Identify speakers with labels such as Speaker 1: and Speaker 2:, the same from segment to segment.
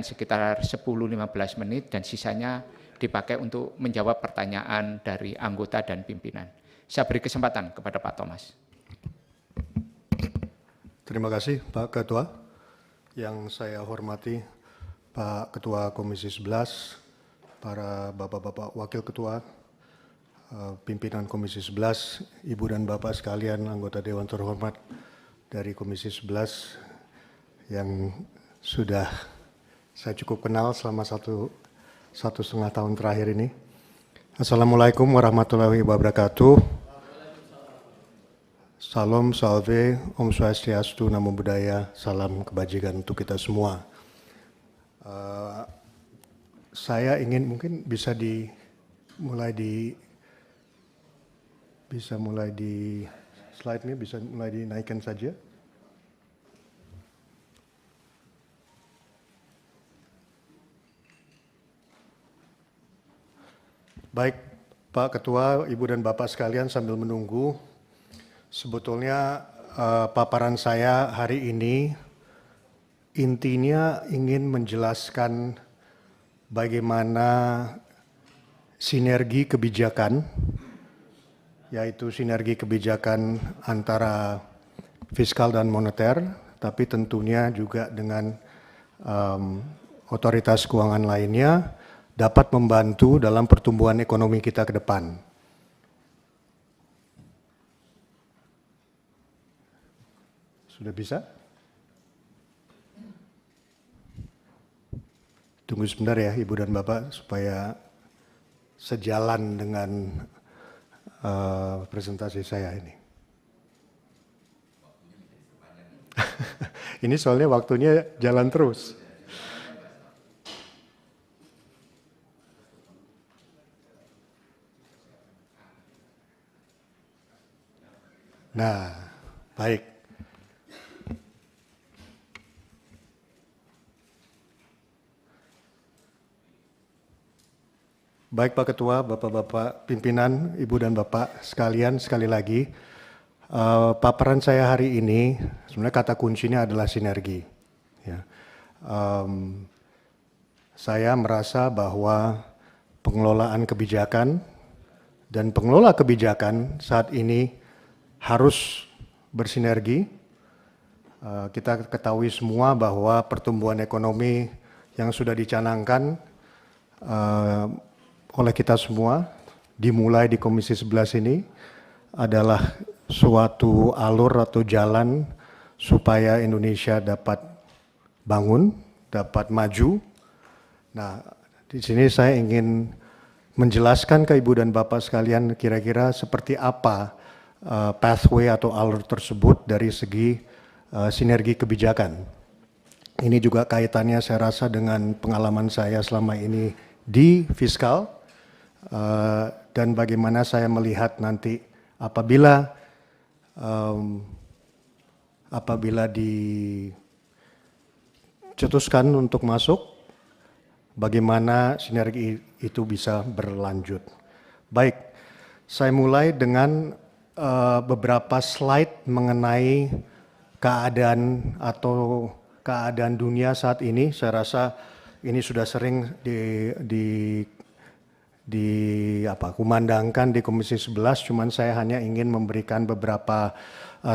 Speaker 1: sekitar 10-15 menit dan sisanya dipakai untuk menjawab pertanyaan dari anggota dan pimpinan. Saya beri kesempatan kepada Pak Thomas.
Speaker 2: Terima kasih Pak Ketua. Yang saya hormati Pak Ketua Komisi 11, para Bapak-Bapak Wakil Ketua, pimpinan Komisi 11, Ibu dan Bapak sekalian anggota Dewan Terhormat dari Komisi 11 yang sudah saya cukup kenal selama satu setengah tahun terakhir ini. Assalamualaikum warahmatullahi wabarakatuh. Salam, salve, Om Swastiastu, Namo Buddhaya, salam kebajikan untuk kita semua. Saya ingin mungkin bisa mulai di slide ini bisa mulai dinaikkan saja. Baik, Pak Ketua, Ibu dan Bapak sekalian, sambil menunggu, sebetulnya paparan saya hari ini intinya ingin menjelaskan bagaimana sinergi kebijakan, yaitu sinergi kebijakan antara fiskal dan moneter, tapi tentunya juga dengan otoritas keuangan lainnya, dapat membantu dalam pertumbuhan ekonomi kita ke depan. Sudah bisa? Tunggu sebentar ya Ibu dan Bapak supaya sejalan dengan presentasi saya ini. Ini soalnya waktunya jalan terus. Nah, baik. Baik Pak Ketua, Bapak-Bapak pimpinan, Ibu dan Bapak sekalian, sekali lagi, paparan saya hari ini, sebenarnya kata kuncinya adalah sinergi. Ya. Saya merasa bahwa pengelolaan kebijakan dan pengelola kebijakan saat ini harus bersinergi. Kita ketahui semua bahwa pertumbuhan ekonomi yang sudah dicanangkan oleh kita semua, dimulai di Komisi 11 ini, adalah suatu alur atau jalan supaya Indonesia dapat bangun, dapat maju. Nah, di sini saya ingin menjelaskan ke Ibu dan Bapak sekalian kira-kira seperti apa pathway atau alur tersebut dari segi sinergi kebijakan. Ini juga kaitannya saya rasa dengan pengalaman saya selama ini di fiskal dan bagaimana saya melihat nanti apabila dicetuskan untuk masuk, bagaimana sinergi itu bisa berlanjut. Baik, saya mulai dengan beberapa slide mengenai keadaan dunia saat ini. Saya rasa ini sudah sering kumandangkan di Komisi 11, cuman saya hanya ingin memberikan beberapa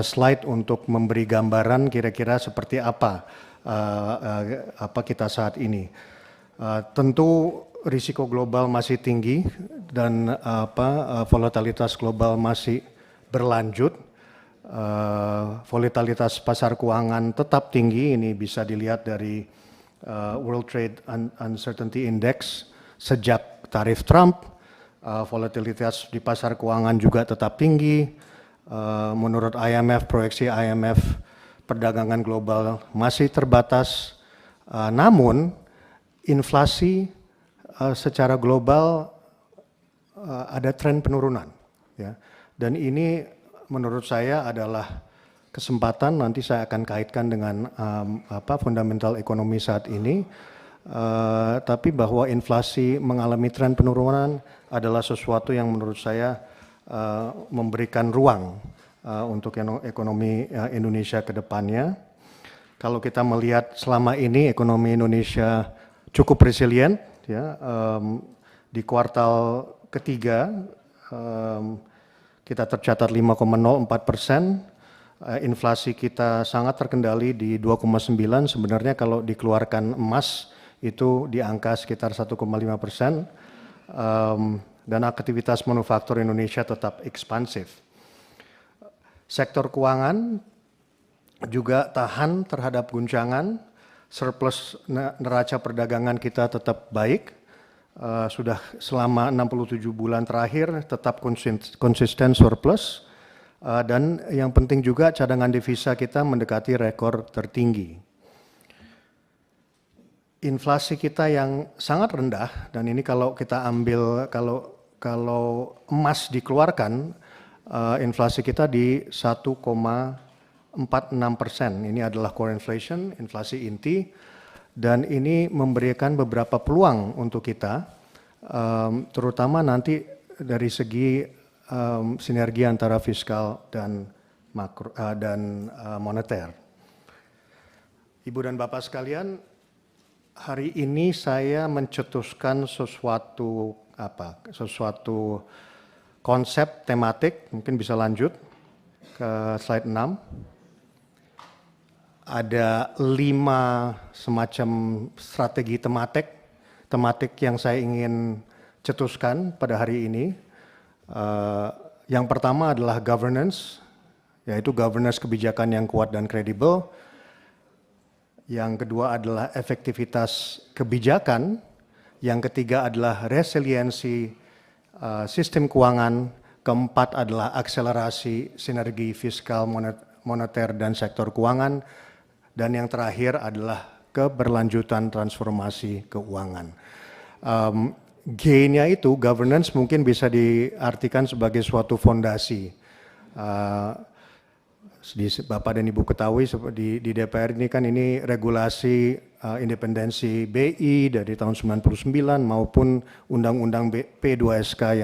Speaker 2: slide untuk memberi gambaran kira-kira seperti apa kita saat ini. Tentu risiko global masih tinggi dan volatilitas global masih berlanjut. Volatilitas pasar keuangan tetap tinggi, ini bisa dilihat dari World Trade Uncertainty Index sejak tarif Trump. Volatilitas di pasar keuangan juga tetap tinggi. Menurut IMF, proyeksi IMF, perdagangan global masih terbatas. Namun inflasi secara global ada tren penurunan, ya. Dan ini menurut saya adalah kesempatan, nanti saya akan kaitkan dengan fundamental ekonomi saat ini, tapi bahwa inflasi mengalami tren penurunan adalah sesuatu yang menurut saya memberikan ruang untuk ekonomi Indonesia ke depannya. Kalau kita melihat selama ini ekonomi Indonesia cukup resilient, ya, di kuartal ketiga kita tercatat 5,04%, inflasi kita sangat terkendali di 2,9%, sebenarnya kalau dikeluarkan emas itu di angka sekitar 1,5%, dan aktivitas manufaktur Indonesia tetap ekspansif. Sektor keuangan juga tahan terhadap guncangan, surplus neraca perdagangan kita tetap baik, sudah selama 67 bulan terakhir tetap konsisten surplus, dan yang penting juga cadangan devisa kita mendekati rekor tertinggi. Inflasi kita yang sangat rendah, dan ini kalau kita ambil, kalau emas dikeluarkan, inflasi kita di 1,46%. Ini adalah core inflation, inflasi inti, dan ini memberikan beberapa peluang untuk kita, terutama nanti dari segi sinergi antara fiskal dan moneter. Ibu dan Bapak sekalian, hari ini saya mencetuskan sesuatu konsep tematik, mungkin bisa lanjut ke slide 6. Ada 5 semacam strategi tematik yang saya ingin cetuskan pada hari ini. Yang pertama adalah governance, yaitu governance kebijakan yang kuat dan kredibel. Yang kedua adalah efektivitas kebijakan. Yang ketiga adalah resiliensi sistem keuangan. Keempat adalah akselerasi sinergi fiskal, moneter, dan sektor keuangan. Dan yang terakhir adalah keberlanjutan transformasi keuangan. G-nya itu, governance, mungkin bisa diartikan sebagai suatu fondasi. Bapak dan Ibu ketahui di DPR ini kan ini regulasi independensi BI dari tahun 99 maupun Undang-Undang P2SK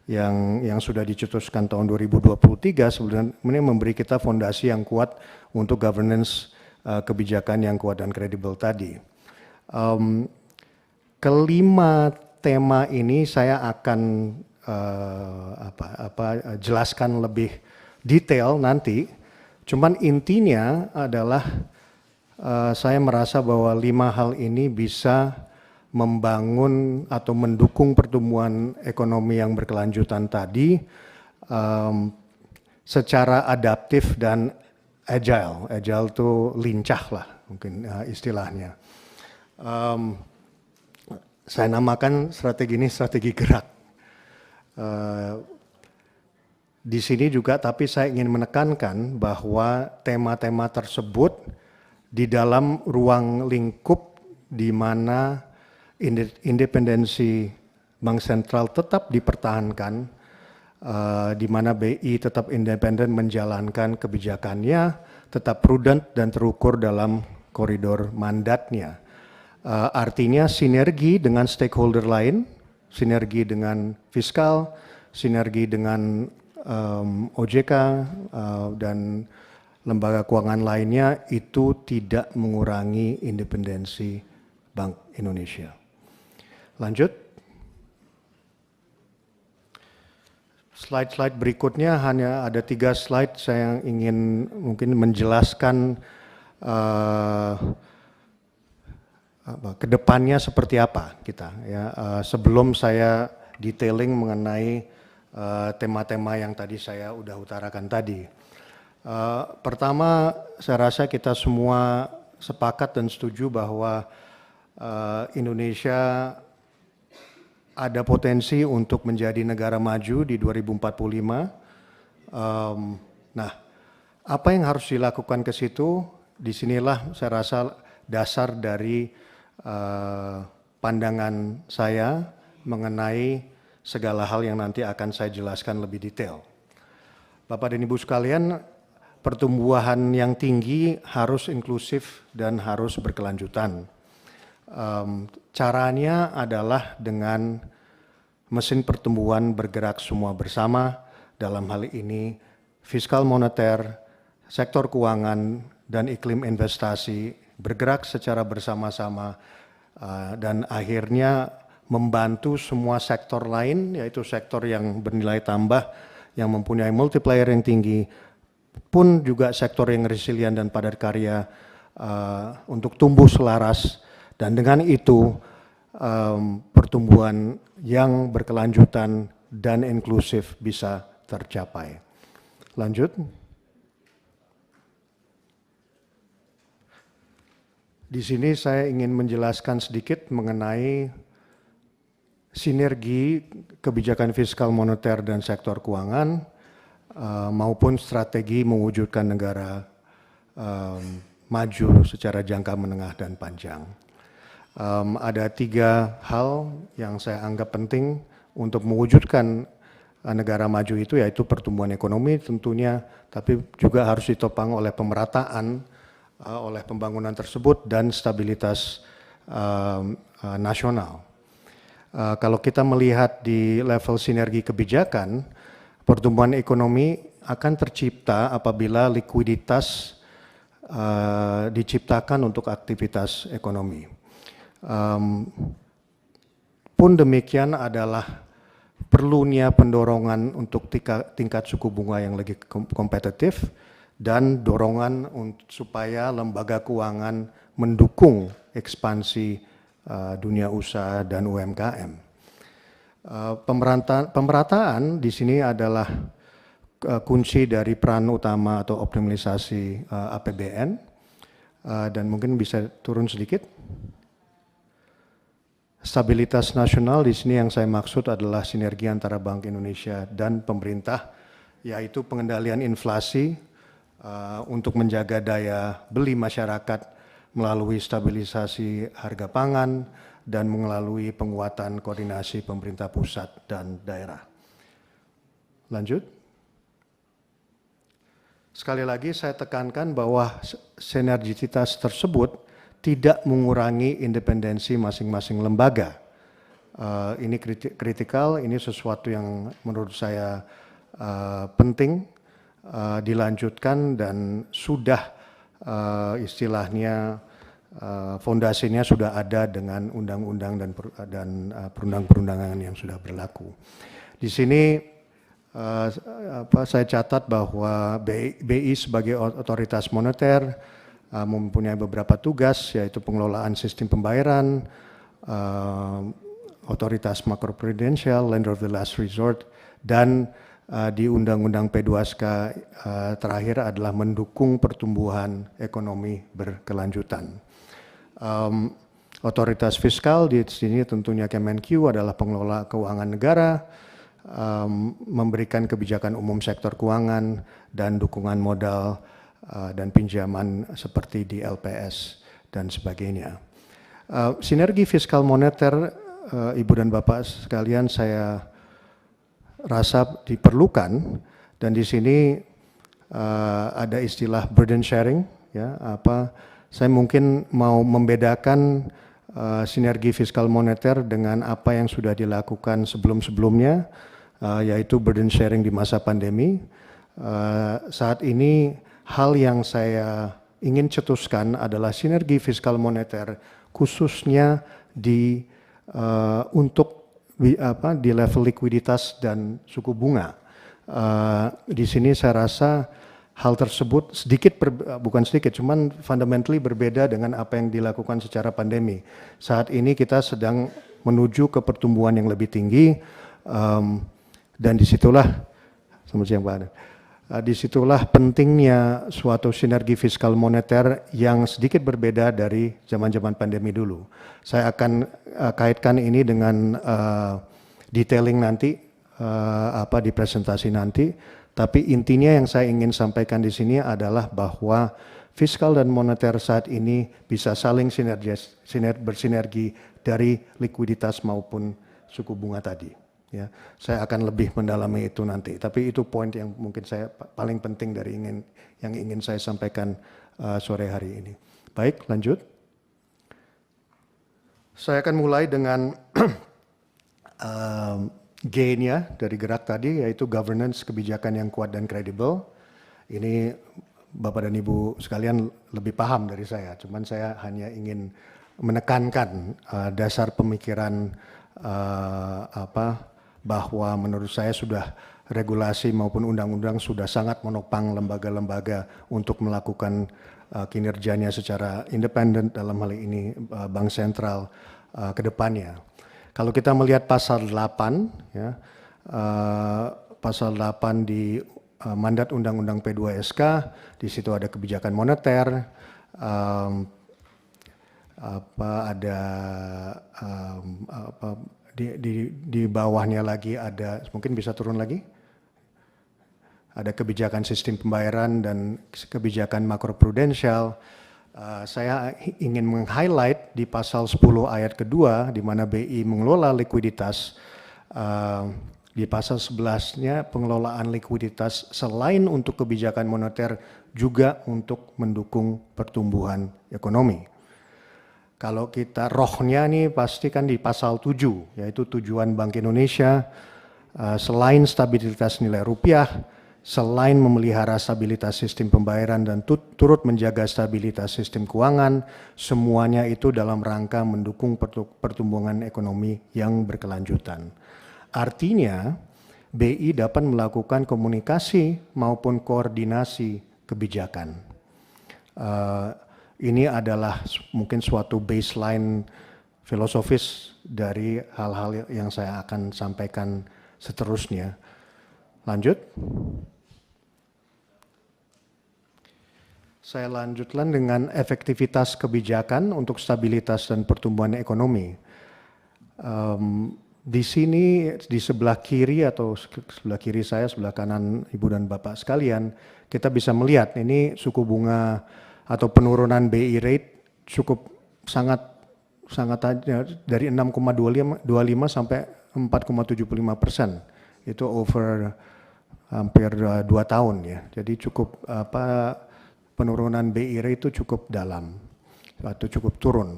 Speaker 2: yang sudah dicetuskan tahun 2023 sebenarnya memberi kita fondasi yang kuat untuk governance kebijakan yang kuat dan kredibel tadi. Kelima tema ini saya akan jelaskan lebih detail nanti. Cuman intinya adalah saya merasa bahwa 5 hal ini bisa membangun atau mendukung pertumbuhan ekonomi yang berkelanjutan tadi secara adaptif dan agile. Agile itu lincah lah mungkin istilahnya. Saya namakan strategi ini strategi gerak. Di sini juga tapi saya ingin menekankan bahwa tema-tema tersebut di dalam ruang lingkup di mana independensi Bank Sentral tetap dipertahankan, di mana BI tetap independen menjalankan kebijakannya, tetap prudent dan terukur dalam koridor mandatnya. Artinya sinergi dengan stakeholder lain, sinergi dengan fiskal, sinergi dengan OJK dan lembaga keuangan lainnya itu tidak mengurangi independensi Bank Indonesia. Lanjut. Slide-slide berikutnya hanya ada 3 slide saya ingin mungkin menjelaskan kedepannya seperti apa kita ya, sebelum saya detailing mengenai tema-tema yang tadi saya udah utarakan tadi. Pertama, saya rasa kita semua sepakat dan setuju bahwa Indonesia ada potensi untuk menjadi negara maju di 2045. Nah, apa yang harus dilakukan ke situ? Disinilah saya rasa dasar dari pandangan saya mengenai segala hal yang nanti akan saya jelaskan lebih detail. Bapak dan Ibu sekalian, pertumbuhan yang tinggi harus inklusif dan harus berkelanjutan. Caranya adalah dengan mesin pertumbuhan bergerak semua bersama, dalam hal ini fiskal moneter, sektor keuangan dan iklim investasi bergerak secara bersama-sama dan akhirnya membantu semua sektor lain, yaitu sektor yang bernilai tambah, yang mempunyai multiplier yang tinggi, pun juga sektor yang resilient dan padat karya untuk tumbuh selaras, dan dengan itu pertumbuhan yang berkelanjutan dan inklusif bisa tercapai. Lanjut. Di sini saya ingin menjelaskan sedikit mengenai sinergi kebijakan fiskal moneter dan sektor keuangan maupun strategi mewujudkan negara maju secara jangka menengah dan panjang. Ada 3 hal yang saya anggap penting untuk mewujudkan negara maju itu, yaitu pertumbuhan ekonomi tentunya, tapi juga harus ditopang oleh pemerataan oleh pembangunan tersebut dan stabilitas nasional. Kalau kita melihat di level sinergi kebijakan, pertumbuhan ekonomi akan tercipta apabila likuiditas diciptakan untuk aktivitas ekonomi. Pun demikian adalah perlunya pendorongan untuk tingkat suku bunga yang lebih kompetitif dan dorongan supaya lembaga keuangan mendukung ekspansi dunia usaha dan UMKM. Pemerataan di sini adalah kunci dari peran utama atau optimalisasi APBN, dan mungkin bisa turun sedikit. Stabilitas nasional di sini yang saya maksud adalah sinergi antara Bank Indonesia dan pemerintah, yaitu pengendalian inflasi untuk menjaga daya beli masyarakat melalui stabilisasi harga pangan dan melalui penguatan koordinasi pemerintah pusat dan daerah. Lanjut. Sekali lagi saya tekankan bahwa sinergisitas tersebut tidak mengurangi independensi masing-masing lembaga. Ini kritikal, ini sesuatu yang menurut saya penting dilanjutkan dan sudah istilahnya fondasinya sudah ada dengan undang-undang dan perundang-perundangan yang sudah berlaku. Di sini saya catat bahwa BI sebagai otoritas moneter mempunyai beberapa tugas, yaitu pengelolaan sistem pembayaran, otoritas makroprudensial, lender of the last resort, dan di Undang-Undang P2SK terakhir adalah mendukung pertumbuhan ekonomi berkelanjutan. Otoritas fiskal di sini tentunya Kemenq adalah pengelola keuangan negara, memberikan kebijakan umum sektor keuangan dan dukungan modal dan pinjaman seperti di LPS dan sebagainya. Sinergi fiskal moneter, Ibu dan Bapak sekalian, saya rasa diperlukan, dan di sini ada istilah burden sharing, ya. Saya mungkin mau membedakan sinergi fiskal moneter dengan apa yang sudah dilakukan sebelum-sebelumnya, yaitu burden sharing di masa pandemi. Saat ini hal yang saya ingin cetuskan adalah sinergi fiskal moneter khususnya untuk di level likuiditas dan suku bunga. Di sini saya rasa hal tersebut bukan sedikit, cuman fundamentally berbeda dengan apa yang dilakukan secara pandemi. Saat ini kita sedang menuju ke pertumbuhan yang lebih tinggi, dan disitulah, selamat siang Pak Adan, disitulah pentingnya suatu sinergi fiskal moneter yang sedikit berbeda dari zaman-zaman pandemi dulu. Saya akan kaitkan ini dengan detailing nanti, di presentasi nanti. Tapi intinya yang saya ingin sampaikan di sini adalah bahwa fiskal dan moneter saat ini bisa saling bersinergi dari likuiditas maupun suku bunga tadi. Ya, saya akan lebih mendalami itu nanti. Tapi itu poin yang mungkin saya paling penting dari yang ingin saya sampaikan sore hari ini. Baik, lanjut. Saya akan mulai dengan gain-nya dari gerak tadi, yaitu governance, kebijakan yang kuat dan kredibel. Ini Bapak dan Ibu sekalian lebih paham dari saya, cuman saya hanya ingin menekankan dasar pemikiran bahwa menurut saya sudah regulasi maupun undang-undang sudah sangat menopang lembaga-lembaga untuk melakukan kinerjanya secara independen, dalam hal ini Bank Sentral ke depannya. Kalau kita melihat pasal 8, ya, pasal 8 di mandat Undang-Undang P2SK, di situ ada kebijakan moneter, di bawahnya lagi ada, mungkin bisa turun lagi, ada kebijakan sistem pembayaran dan kebijakan makroprudensial. Saya ingin meng-highlight di pasal 10 ayat kedua, di mana BI mengelola likuiditas. Di pasal 11-nya pengelolaan likuiditas selain untuk kebijakan moneter juga untuk mendukung pertumbuhan ekonomi. Kalau kita rohnya nih pasti kan di pasal 7, yaitu tujuan Bank Indonesia selain stabilitas nilai rupiah, selain memelihara stabilitas sistem pembayaran dan turut menjaga stabilitas sistem keuangan, semuanya itu dalam rangka mendukung pertumbuhan ekonomi yang berkelanjutan. Artinya, BI dapat melakukan komunikasi maupun koordinasi kebijakan. Ini adalah mungkin suatu baseline filosofis dari hal-hal yang saya akan sampaikan seterusnya. Lanjut. Saya lanjutkan dengan efektivitas kebijakan untuk stabilitas dan pertumbuhan ekonomi. Di sini di sebelah kiri atau sebelah kiri saya, sebelah kanan Ibu dan Bapak sekalian, kita bisa melihat ini suku bunga atau penurunan BI rate cukup sangat dari 6,25 sampai 4,75%. Itu over hampir 2 tahun ya. Jadi cukup penurunan BI rate itu cukup dalam atau cukup turun.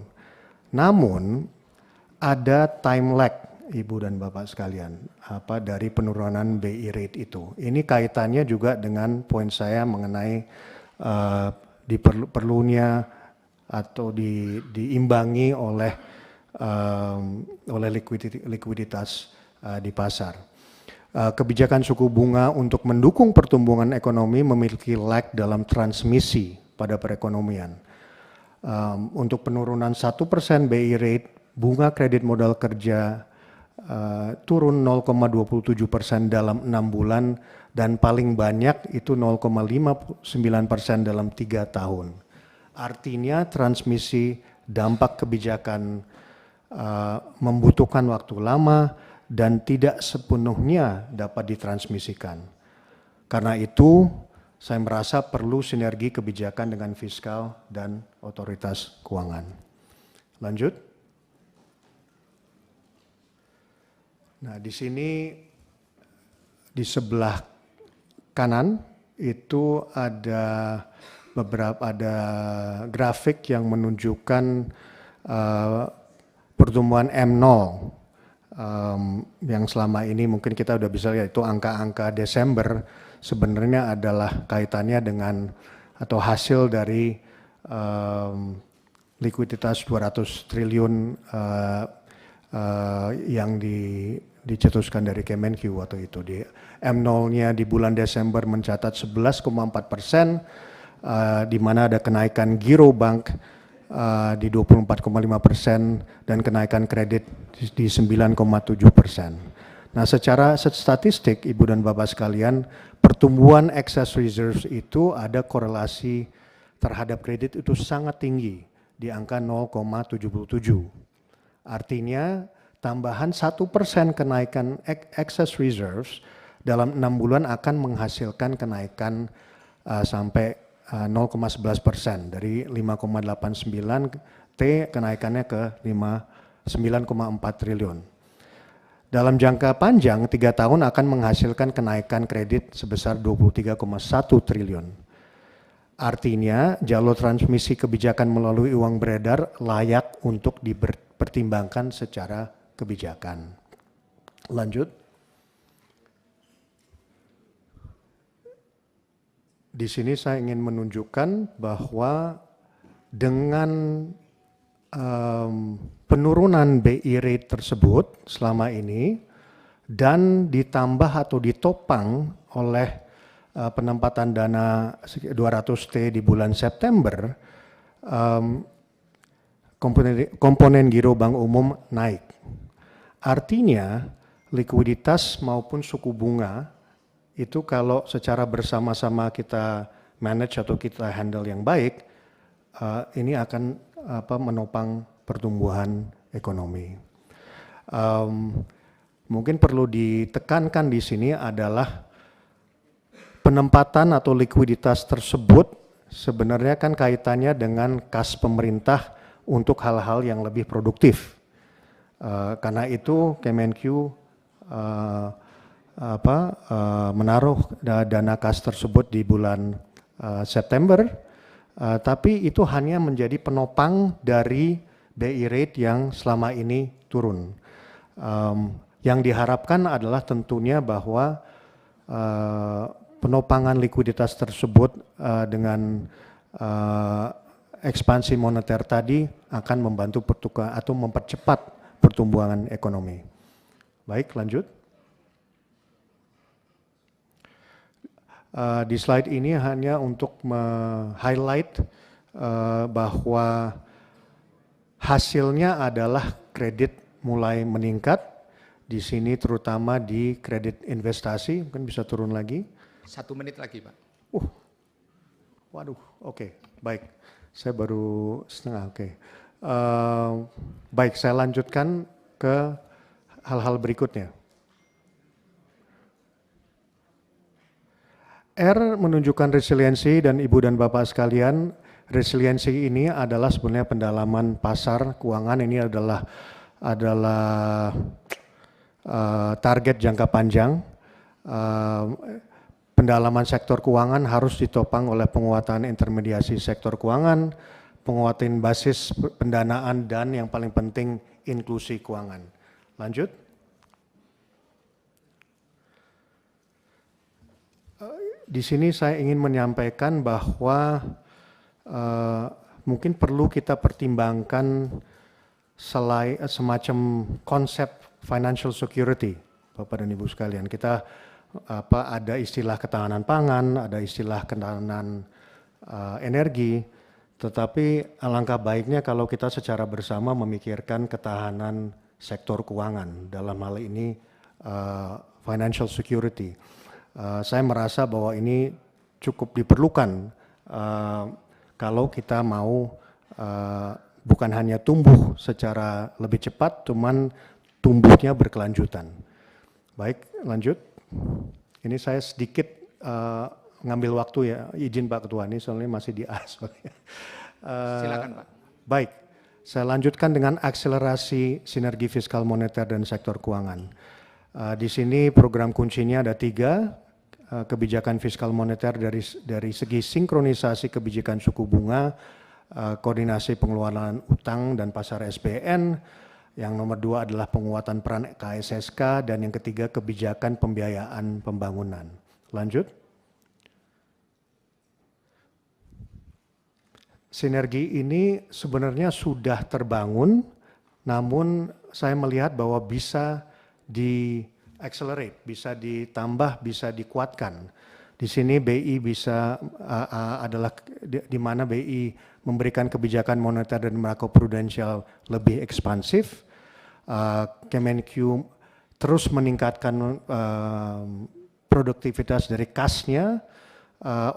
Speaker 2: Namun ada time lag Ibu dan Bapak sekalian, dari penurunan BI rate itu. Ini kaitannya juga dengan poin saya mengenai perlunya atau diimbangi oleh likuiditas di pasar. Kebijakan suku bunga untuk mendukung pertumbuhan ekonomi memiliki lag dalam transmisi pada perekonomian. Untuk penurunan 1% BI rate, bunga kredit modal kerja turun 0,27% dalam 6 bulan dan paling banyak itu 0,59% dalam 3 tahun. Artinya transmisi dampak kebijakan membutuhkan waktu lama dan tidak sepenuhnya dapat ditransmisikan. Karena itu saya merasa perlu sinergi kebijakan dengan fiskal dan otoritas keuangan. Lanjut. Nah, di sini di sebelah kanan itu ada grafik yang menunjukkan pertumbuhan M0 yang selama ini mungkin kita udah bisa lihat itu angka-angka Desember sebenarnya adalah kaitannya dengan atau hasil dari likuiditas 200 triliun yang dicetuskan dari Kemenq waktu itu. Di M0-nya di bulan Desember mencatat 11,4%, di mana ada kenaikan giro bank di 24,5% dan kenaikan kredit di 9,7%. Nah, secara statistik Ibu dan Bapak sekalian, pertumbuhan excess reserves itu ada korelasi terhadap kredit itu sangat tinggi di angka 0,77. Artinya tambahan 1% kenaikan excess reserves dalam 6 bulan akan menghasilkan kenaikan sampai 0,11% dari 5,89 T kenaikannya ke 9,4 triliun. Dalam jangka panjang 3 tahun akan menghasilkan kenaikan kredit sebesar 23,1 triliun. Artinya jalur transmisi kebijakan melalui uang beredar layak untuk dipertimbangkan secara kebijakan. Lanjut. di sini saya ingin menunjukkan bahwa dengan penurunan BI rate tersebut selama ini dan ditambah atau ditopang oleh penempatan dana 200T di bulan September, komponen giro bank umum naik. Artinya likuiditas maupun suku bunga itu kalau secara bersama-sama kita manage atau kita handle yang baik, ini akan menopang pertumbuhan ekonomi. Mungkin perlu ditekankan di sini adalah penempatan atau likuiditas tersebut sebenarnya kan kaitannya dengan kas pemerintah untuk hal-hal yang lebih produktif. Karena itu Kemenq menaruh dana kas tersebut di bulan September, tapi itu hanya menjadi penopang dari BI rate yang selama ini turun. Yang diharapkan adalah tentunya bahwa penopangan likuiditas tersebut dengan ekspansi moneter tadi akan membantu atau mempercepat pertumbuhan ekonomi. Baik, lanjut. Di slide ini hanya untuk highlight bahwa hasilnya adalah kredit mulai meningkat. Di sini terutama di kredit investasi, mungkin bisa turun lagi.
Speaker 1: 1 menit lagi, Pak.
Speaker 2: Waduh, oke, baik. Saya baru setengah, oke. Baik, saya lanjutkan ke hal-hal berikutnya. R menunjukkan resiliensi dan Ibu dan Bapak sekalian, resiliensi ini adalah sebenarnya pendalaman pasar keuangan. Ini adalah target jangka panjang. Pendalaman sektor keuangan harus ditopang oleh penguatan intermediasi sektor keuangan, penguatan basis pendanaan, dan yang paling penting inklusi keuangan. Lanjut. Di sini saya ingin menyampaikan bahwa mungkin perlu kita pertimbangkan semacam konsep financial security, Bapak dan Ibu sekalian. Kita ada istilah ketahanan pangan, ada istilah ketahanan energi, tetapi alangkah baiknya kalau kita secara bersama memikirkan ketahanan sektor keuangan, dalam hal ini financial security. Saya merasa bahwa ini cukup diperlukan kalau kita mau bukan hanya tumbuh secara lebih cepat, cuman tumbuhnya berkelanjutan. Baik, lanjut. Ini saya sedikit ngambil waktu ya, izin Pak Ketua, ini soalnya masih di A.
Speaker 1: Silakan Pak.
Speaker 2: Baik, saya lanjutkan dengan akselerasi sinergi fiskal moneter dan sektor keuangan. Di sini program kuncinya ada 3, kebijakan fiskal moneter dari segi sinkronisasi kebijakan suku bunga, koordinasi pengeluaran utang dan pasar SBN, yang nomor 2 adalah penguatan peran KSSK, dan yang ketiga kebijakan pembiayaan pembangunan. Lanjut. Sinergi ini sebenarnya sudah terbangun, namun saya melihat bahwa bisa di-accelerate, bisa ditambah, bisa dikuatkan. Di sini BI bisa adalah di mana BI memberikan kebijakan moneter dan makroprudensial lebih ekspansif. Kemenq terus meningkatkan produktivitas dari kasnya.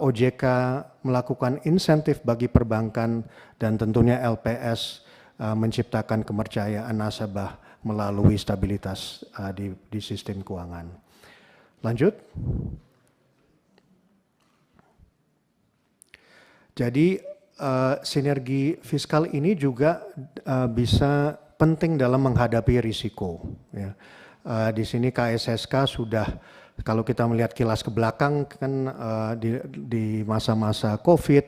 Speaker 2: OJK melakukan insentif bagi perbankan, dan tentunya LPS menciptakan kepercayaan nasabah melalui stabilitas di sistem keuangan. Lanjut. Jadi sinergi fiskal ini juga bisa penting dalam menghadapi risiko. Ya. Di sini KSSK sudah, kalau kita melihat kilas ke belakang kan di masa-masa COVID,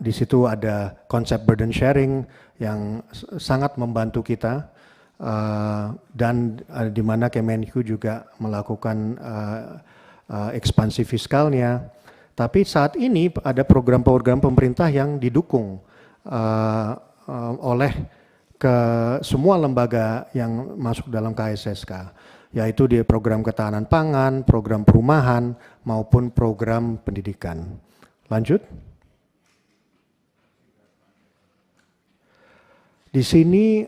Speaker 2: di situ ada konsep burden sharing yang sangat membantu kita, dan di mana Kemenq juga melakukan ekspansi fiskalnya. Tapi saat ini ada program-program pemerintah yang didukung oleh ke semua lembaga yang masuk dalam KSSK, yaitu di program ketahanan pangan, program perumahan, maupun program pendidikan. Lanjut. Di sini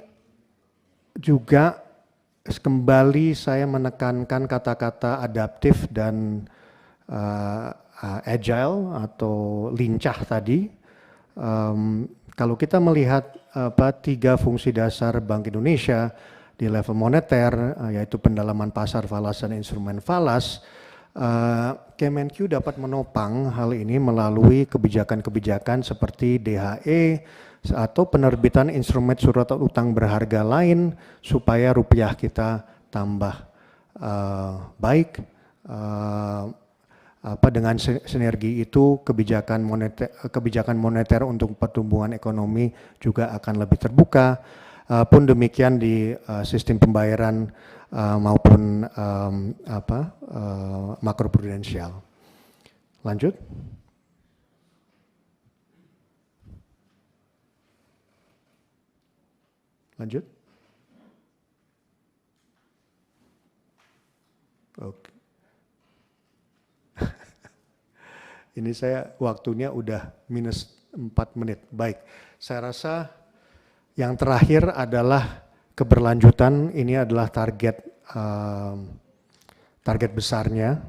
Speaker 2: juga kembali saya menekankan kata-kata adaptif dan agile atau lincah tadi. Kalau kita melihat tiga fungsi dasar Bank Indonesia di level moneter, yaitu pendalaman pasar falas dan instrumen falas, Kemenq dapat menopang hal ini melalui kebijakan-kebijakan seperti DHE atau penerbitan instrumen surat utang berharga lain supaya rupiah kita tambah baik. Dengan sinergi itu kebijakan moneter untuk pertumbuhan ekonomi juga akan lebih terbuka. Pun demikian di sistem pembayaran maupun makroprudensial. Lanjut. Lanjut. Oke. Ini saya waktunya udah minus 4 menit. Baik, saya rasa yang terakhir adalah keberlanjutan. Ini adalah target besarnya,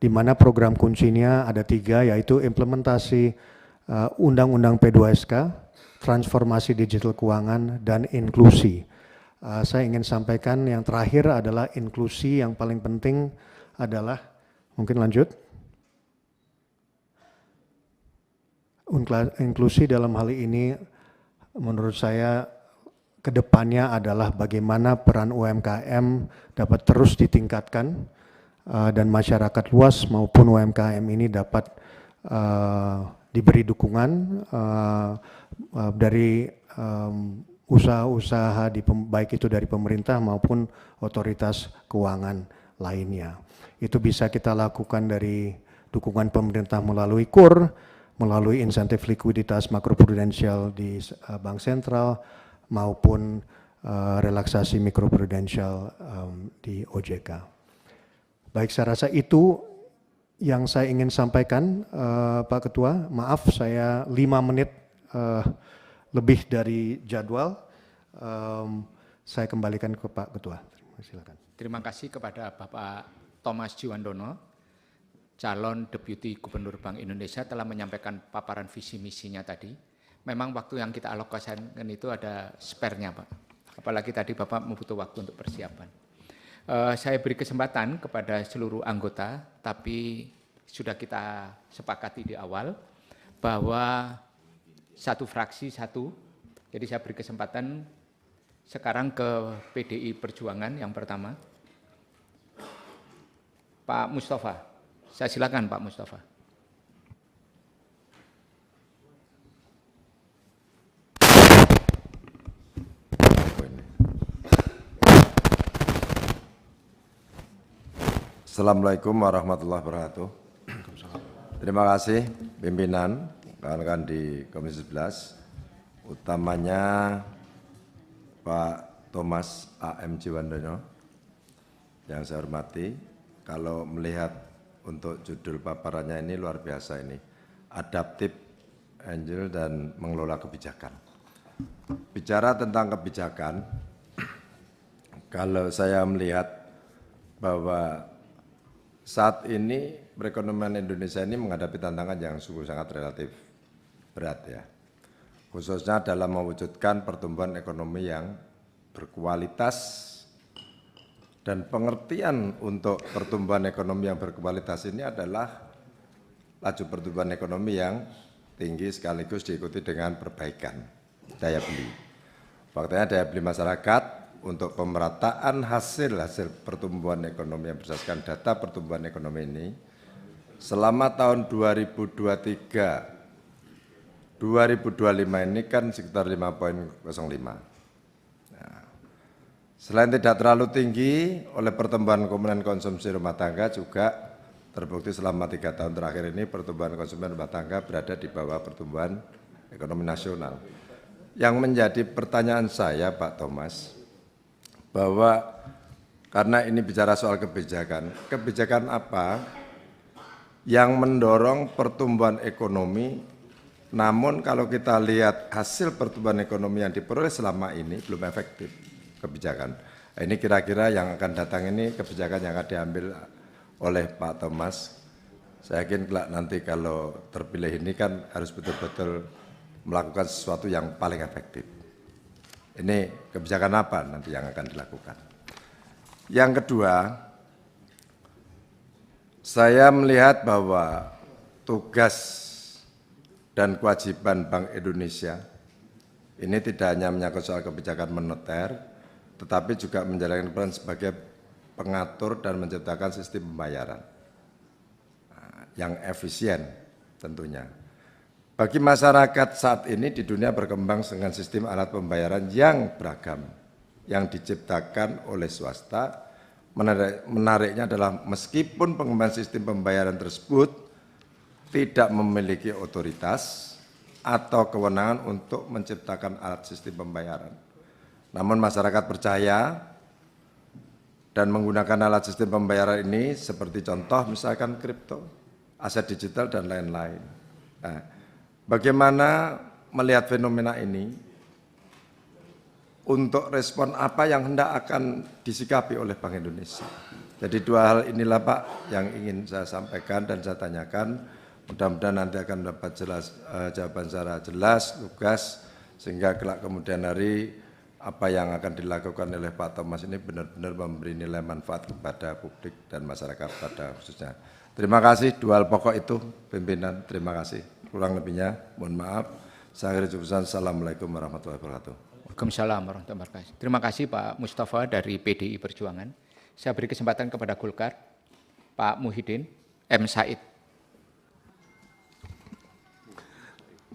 Speaker 2: di mana program kuncinya ada 3, yaitu implementasi Undang-Undang P2SK, transformasi digital keuangan, dan inklusi. Saya ingin sampaikan yang terakhir adalah inklusi. Yang paling penting adalah, mungkin lanjut. Inklusi dalam hal ini menurut saya kedepannya adalah bagaimana peran UMKM dapat terus ditingkatkan dan masyarakat luas maupun UMKM ini dapat diberi dukungan dari usaha-usaha baik itu dari pemerintah maupun otoritas keuangan lainnya. Itu bisa kita lakukan dari dukungan pemerintah melalui KUR, melalui insentif likuiditas makroprudensial di Bank Sentral maupun relaksasi mikroprudensial di OJK. Baik, saya rasa itu yang saya ingin sampaikan, Pak Ketua. Maaf saya 5 menit lebih dari jadwal. Saya kembalikan ke Pak Ketua. Silakan.
Speaker 1: Terima kasih kepada Bapak Thomas Jiwandono, calon Deputi Gubernur Bank Indonesia, telah menyampaikan paparan visi misinya tadi. Memang waktu yang kita alokasikan itu ada spare-nya, Pak. Apalagi tadi Bapak membutuh waktu untuk persiapan. Saya beri kesempatan kepada seluruh anggota, tapi sudah kita sepakati di awal bahwa satu fraksi satu. Jadi saya beri kesempatan sekarang ke PDI Perjuangan yang pertama. Pak Mustafa. Saya silakan Pak Mustafa.
Speaker 3: Assalamualaikum warahmatullahi wabarakatuh. Terima kasih pimpinan, kawan-kawan di Komisi 11, utamanya Pak Thomas A.M. Jiwandono yang saya hormati. Kalau melihat untuk judul paparannya ini luar biasa ini, adaptif, agile, dan mengelola kebijakan. Bicara tentang kebijakan, kalau saya melihat bahwa saat ini perekonomian Indonesia ini menghadapi tantangan yang sungguh sangat relatif berat ya, khususnya dalam mewujudkan pertumbuhan ekonomi yang berkualitas. Dan pengertian untuk pertumbuhan ekonomi yang berkualitas ini adalah laju pertumbuhan ekonomi yang tinggi sekaligus diikuti dengan perbaikan daya beli. Faktanya daya beli masyarakat untuk pemerataan hasil pertumbuhan ekonomi yang berdasarkan data pertumbuhan ekonomi ini selama tahun 2023-2025 ini kan sekitar 5,05. Selain tidak terlalu tinggi oleh pertumbuhan komponen konsumsi rumah tangga juga terbukti selama 3 tahun terakhir ini pertumbuhan konsumen rumah tangga berada di bawah pertumbuhan ekonomi nasional. Yang menjadi pertanyaan saya, Pak Thomas, bahwa karena ini bicara soal kebijakan apa yang mendorong pertumbuhan ekonomi, namun kalau kita lihat hasil pertumbuhan ekonomi yang diperoleh selama ini belum efektif kebijakan. Ini kira-kira yang akan datang ini kebijakan yang akan diambil oleh Pak Thomas. Saya yakin nanti kalau terpilih ini kan harus betul-betul melakukan sesuatu yang paling efektif. Ini kebijakan apa nanti yang akan dilakukan. Yang kedua, saya melihat bahwa tugas dan kewajiban Bank Indonesia ini tidak hanya menyangkut soal kebijakan moneter, tetapi juga menjalankan peran sebagai pengatur dan menciptakan sistem pembayaran yang efisien tentunya. Bagi masyarakat saat ini di dunia berkembang dengan sistem alat pembayaran yang beragam, yang diciptakan oleh swasta. Menariknya adalah meskipun pengembangan sistem pembayaran tersebut tidak memiliki otoritas atau kewenangan untuk menciptakan alat sistem pembayaran. Namun masyarakat percaya dan menggunakan alat sistem pembayaran ini seperti contoh misalkan kripto, aset digital dan lain-lain. Nah, bagaimana melihat fenomena ini? Untuk respon apa yang hendak akan disikapi oleh Bank Indonesia. Jadi 2 hal inilah Pak yang ingin saya sampaikan dan saya tanyakan. Mudah-mudahan nanti akan mendapat jawaban secara jelas, lugas, sehingga kelak kemudian hari apa yang akan dilakukan oleh Pak Thomas ini benar-benar memberi nilai manfaat kepada publik dan masyarakat pada khususnya. Terima kasih, 2 hal pokok itu pimpinan, terima kasih. Kurang lebihnya mohon maaf. Saya akhiri jurusan. Assalamualaikum warahmatullahi wabarakatuh.
Speaker 1: Waalaikumsalam warahmatullahi wabarakatuh. Terima kasih Pak Mustafa dari PDI Perjuangan. Saya beri kesempatan kepada Golkar, Pak Muhyiddin M. Said.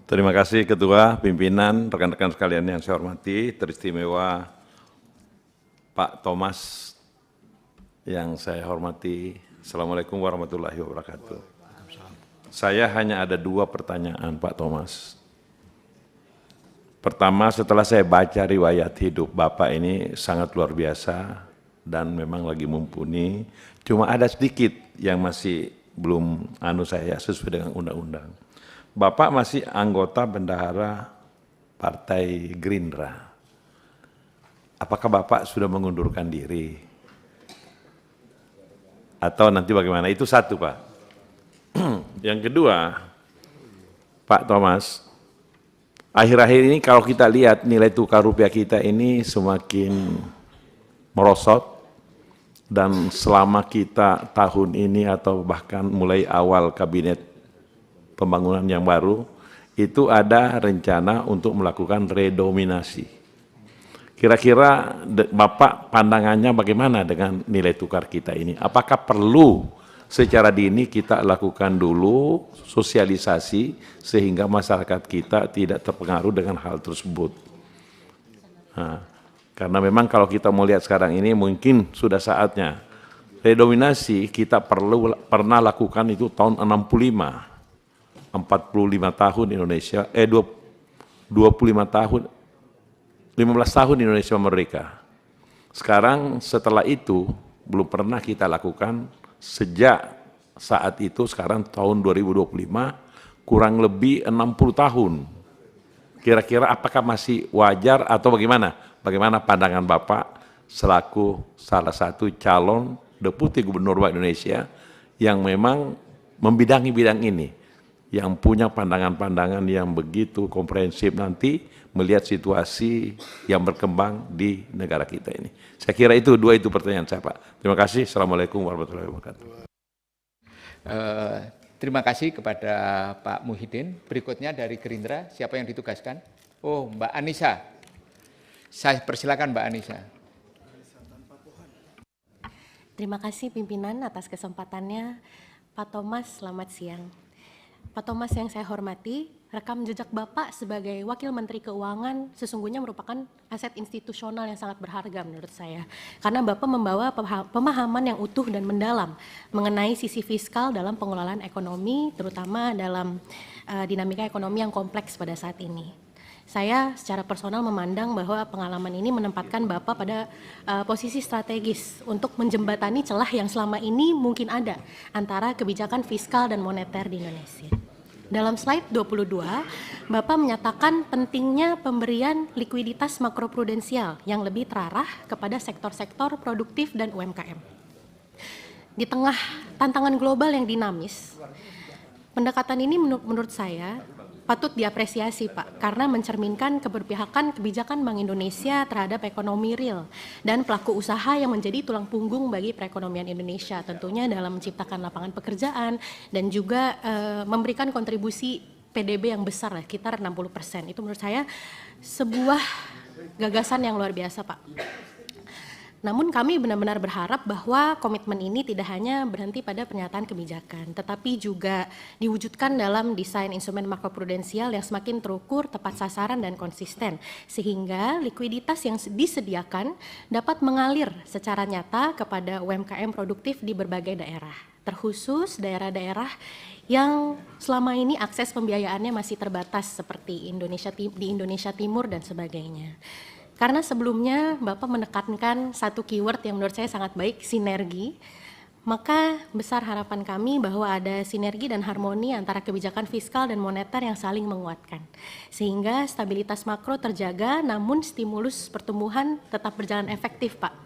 Speaker 4: Terima kasih Ketua, Pimpinan, rekan-rekan sekalian yang saya hormati, teristimewa Pak Thomas yang saya hormati. Assalamualaikum warahmatullahi wabarakatuh. Saya hanya ada 2 pertanyaan Pak Thomas. Pertama, setelah saya baca riwayat hidup Bapak ini sangat luar biasa dan memang lagi mumpuni. Cuma ada sedikit yang masih belum saya sesuai dengan undang-undang. Bapak masih anggota bendahara Partai Gerindra. Apakah Bapak sudah mengundurkan diri? Atau nanti bagaimana? Itu satu Pak. Yang kedua, Pak Thomas, akhir-akhir ini kalau kita lihat nilai tukar rupiah kita ini semakin merosot dan selama kita tahun ini atau bahkan mulai awal kabinet pembangunan yang baru itu ada rencana untuk melakukan redominasi. Kira-kira Bapak pandangannya bagaimana dengan nilai tukar kita ini? Apakah perlu secara dini kita lakukan dulu sosialisasi sehingga masyarakat kita tidak terpengaruh dengan hal tersebut. Nah, karena memang kalau kita mau lihat sekarang ini mungkin sudah saatnya. Redominasi kita pernah lakukan itu tahun 65, 45 tahun Indonesia, 25 tahun, 15 tahun Indonesia merdeka. Sekarang setelah itu belum pernah kita lakukan. Sejak saat itu sekarang tahun 2025 kurang lebih 60 tahun. Kira-kira apakah masih wajar atau bagaimana? Bagaimana pandangan Bapak selaku salah satu calon Deputi Gubernur Bank Indonesia yang memang membidangi bidang ini, yang punya pandangan-pandangan yang begitu komprehensif nanti melihat situasi yang berkembang di negara kita ini. Saya kira itu 2 pertanyaan saya Pak. Terima kasih. Assalamualaikum warahmatullahi wabarakatuh.
Speaker 1: Terima kasih kepada Pak Muhyiddin. Berikutnya dari Gerindra, siapa yang ditugaskan? Oh, Mbak Anissa. Saya persilakan Mbak Anissa.
Speaker 5: Terima kasih pimpinan atas kesempatannya. Pak Thomas, selamat siang. Pak Thomas yang saya hormati, rekam jejak Bapak sebagai Wakil Menteri Keuangan sesungguhnya merupakan aset institusional yang sangat berharga menurut saya. Karena Bapak membawa pemahaman yang utuh dan mendalam mengenai sisi fiskal dalam pengelolaan ekonomi, terutama dalam dinamika ekonomi yang kompleks pada saat ini. Saya secara personal memandang bahwa pengalaman ini menempatkan Bapak pada posisi strategis untuk menjembatani celah yang selama ini mungkin ada antara kebijakan fiskal dan moneter di Indonesia. Dalam slide 22, Bapak menyatakan pentingnya pemberian likuiditas makroprudensial yang lebih terarah kepada sektor-sektor produktif dan UMKM. Di tengah tantangan global yang dinamis, pendekatan ini menurut saya patut diapresiasi, Pak, karena mencerminkan keberpihakan kebijakan Bank Indonesia terhadap ekonomi real dan pelaku usaha yang menjadi tulang punggung bagi perekonomian Indonesia, tentunya dalam menciptakan lapangan pekerjaan dan juga memberikan kontribusi PDB yang besar, sekitar 60%. Itu menurut saya sebuah gagasan yang luar biasa, Pak. Namun kami benar-benar berharap bahwa komitmen ini tidak hanya berhenti pada pernyataan kebijakan, tetapi juga diwujudkan dalam desain instrumen makroprudensial yang semakin terukur, tepat sasaran, dan konsisten, sehingga likuiditas yang disediakan dapat mengalir secara nyata kepada UMKM produktif di berbagai daerah, terkhusus daerah-daerah yang selama ini akses pembiayaannya masih terbatas seperti di Indonesia Timur dan sebagainya. Karena sebelumnya Bapak menekankan satu keyword yang menurut saya sangat baik, sinergi, maka besar harapan kami bahwa ada sinergi dan harmoni antara kebijakan fiskal dan moneter yang saling menguatkan. Sehingga stabilitas makro terjaga namun stimulus pertumbuhan tetap berjalan efektif, Pak.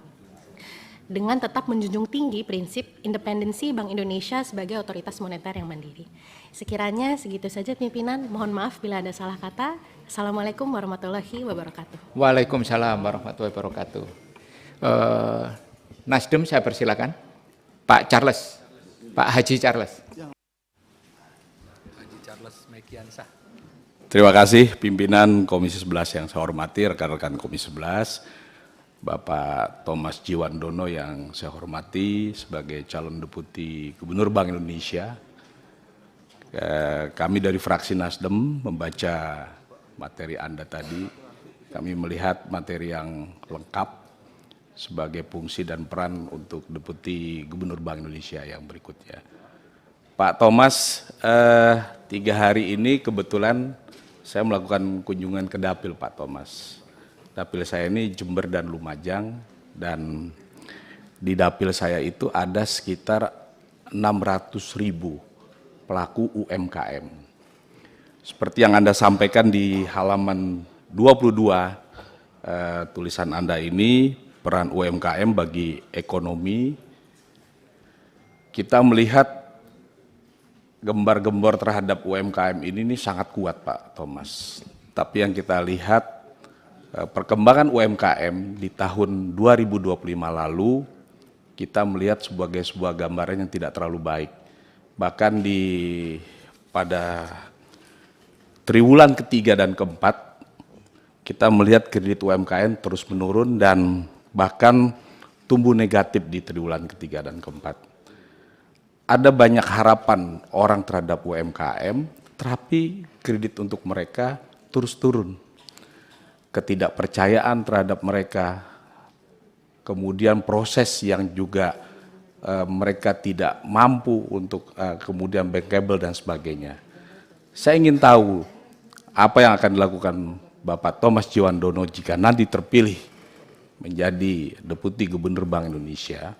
Speaker 5: Dengan tetap menjunjung tinggi prinsip independensi Bank Indonesia sebagai otoritas moneter yang mandiri. Sekiranya segitu saja pimpinan, mohon maaf bila ada salah kata. Assalamualaikum warahmatullahi wabarakatuh.
Speaker 1: Waalaikumsalam warahmatullahi wabarakatuh. Nasdem saya persilakan. Pak Charles, Pak Haji Charles.
Speaker 6: Haji Charles Mekiansah. Terima kasih pimpinan Komisi 11 yang saya hormati, rekan-rekan Komisi 11. Bapak Thomas Djiwandono yang saya hormati sebagai calon deputi Gubernur Bank Indonesia. Kami dari fraksi Nasdem membaca materi Anda tadi, kami melihat materi yang lengkap sebagai fungsi dan peran untuk deputi Gubernur Bank Indonesia yang berikutnya. Pak Thomas, 3 hari ini kebetulan saya melakukan kunjungan ke Dapil Pak Thomas. Dapil saya ini Jember dan Lumajang, dan di dapil saya itu ada sekitar 600.000 pelaku UMKM. Seperti yang Anda sampaikan di halaman 22 tulisan Anda ini, peran UMKM bagi ekonomi, kita melihat gembar-gembor terhadap UMKM ini sangat kuat Pak Thomas. Tapi yang kita lihat perkembangan UMKM di tahun 2025 lalu, kita melihat sebagai sebuah gambaran yang tidak terlalu baik. Bahkan pada triwulan ketiga dan keempat, kita melihat kredit UMKM terus menurun dan bahkan tumbuh negatif di triwulan ketiga dan keempat. Ada banyak harapan orang terhadap UMKM, tetapi kredit untuk mereka terus turun. Ketidakpercayaan terhadap mereka, kemudian proses yang juga mereka tidak mampu untuk kemudian bankable dan sebagainya. Saya ingin tahu apa yang akan dilakukan Bapak Thomas Djiwandono jika nanti terpilih menjadi Deputi Gubernur Bank Indonesia,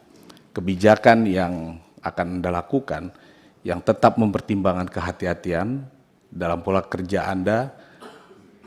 Speaker 6: kebijakan yang akan Anda lakukan yang tetap mempertimbangkan kehati-hatian dalam pola kerja Anda,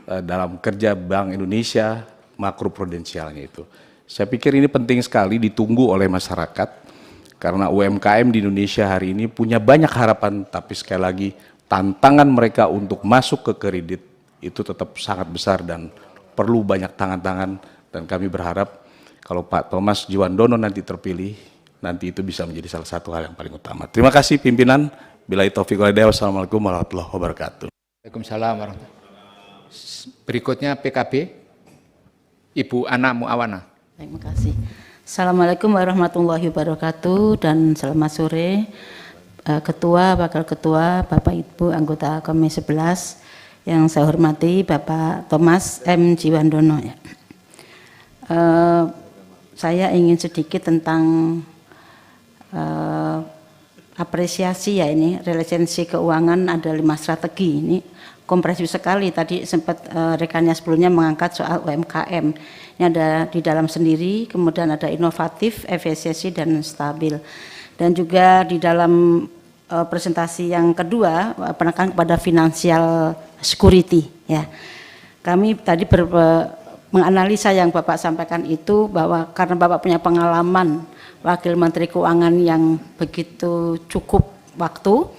Speaker 6: dalam kerja Bank Indonesia makroprudensialnya itu. Saya pikir ini penting sekali ditunggu oleh masyarakat karena UMKM di Indonesia hari ini punya banyak harapan, tapi sekali lagi tantangan mereka untuk masuk ke kredit itu tetap sangat besar dan perlu banyak tangan-tangan, dan kami berharap kalau Pak Thomas Djiwandono nanti terpilih, nanti itu bisa menjadi salah satu hal yang paling utama. Terima kasih pimpinan. Billahi taufiq wal hidayah. Wassalamualaikum warahmatullahi wabarakatuh.
Speaker 1: Waalaikumsalam warahmatullahi wabarakatuh. Berikutnya PKB, Ibu Ana Muawana.
Speaker 7: Terima kasih. Assalamualaikum warahmatullahi wabarakatuh dan selamat sore Ketua, Wakil Ketua, Bapak Ibu anggota Komisi 11 yang saya hormati Bapak Thomas M. Jiwandono. Ya. Saya ingin sedikit tentang apresiasi ya ini relationship keuangan ada 5 strategi ini komprehensif sekali tadi sempat rekannya sebelumnya mengangkat soal UMKM ini ada di dalam sendiri kemudian ada inovatif, efisiensi dan stabil dan juga di dalam presentasi yang kedua penekanan kepada financial security ya kami tadi menganalisa yang Bapak sampaikan itu bahwa karena Bapak punya pengalaman Wakil Menteri Keuangan yang begitu cukup waktu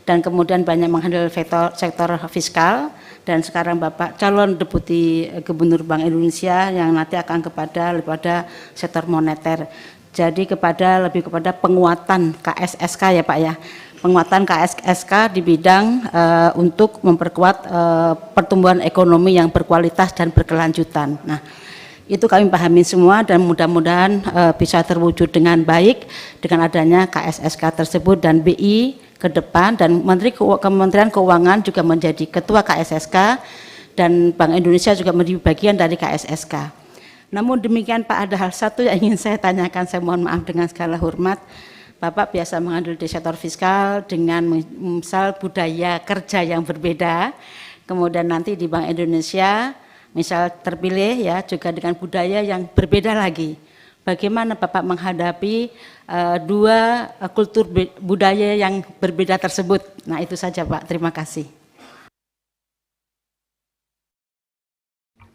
Speaker 7: dan kemudian banyak menghandle sektor fiskal dan sekarang Bapak calon Deputi Gubernur Bank Indonesia yang nanti akan kepada sektor moneter. Jadi lebih kepada penguatan KSSK ya Pak ya. Penguatan KSSK di bidang untuk memperkuat pertumbuhan ekonomi yang berkualitas dan berkelanjutan. Nah, itu kami pahami semua dan mudah-mudahan bisa terwujud dengan baik dengan adanya KSSK tersebut dan BI ke depan dan Kementerian Keuangan juga menjadi ketua KSSK dan Bank Indonesia juga menjadi bagian dari KSSK. Namun demikian Pak, ada hal satu yang ingin saya tanyakan, saya mohon maaf dengan segala hormat. Bapak biasa mengambil di sektor fiskal dengan misal budaya kerja yang berbeda, kemudian nanti di Bank Indonesia misal terpilih ya juga dengan budaya yang berbeda lagi. Bagaimana Bapak menghadapi dua kultur budaya yang berbeda tersebut? Nah itu saja Pak, terima kasih.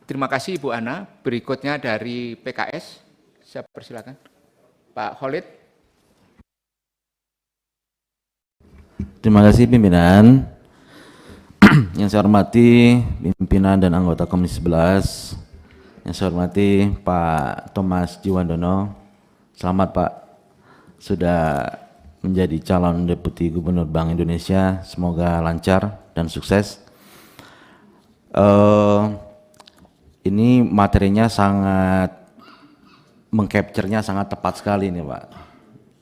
Speaker 1: Terima kasih Ibu Ana. Berikutnya dari PKS, saya persilakan. Pak Khalid.
Speaker 8: Terima kasih pimpinan. Yang saya hormati pimpinan dan anggota Komisi 11. Yang saya hormati Pak Thomas Jiwandono. Selamat Pak, sudah menjadi calon Deputi Gubernur Bank Indonesia. Semoga lancar dan sukses. Ini materinya sangat mengcapture-nya sangat tepat sekali nih Pak.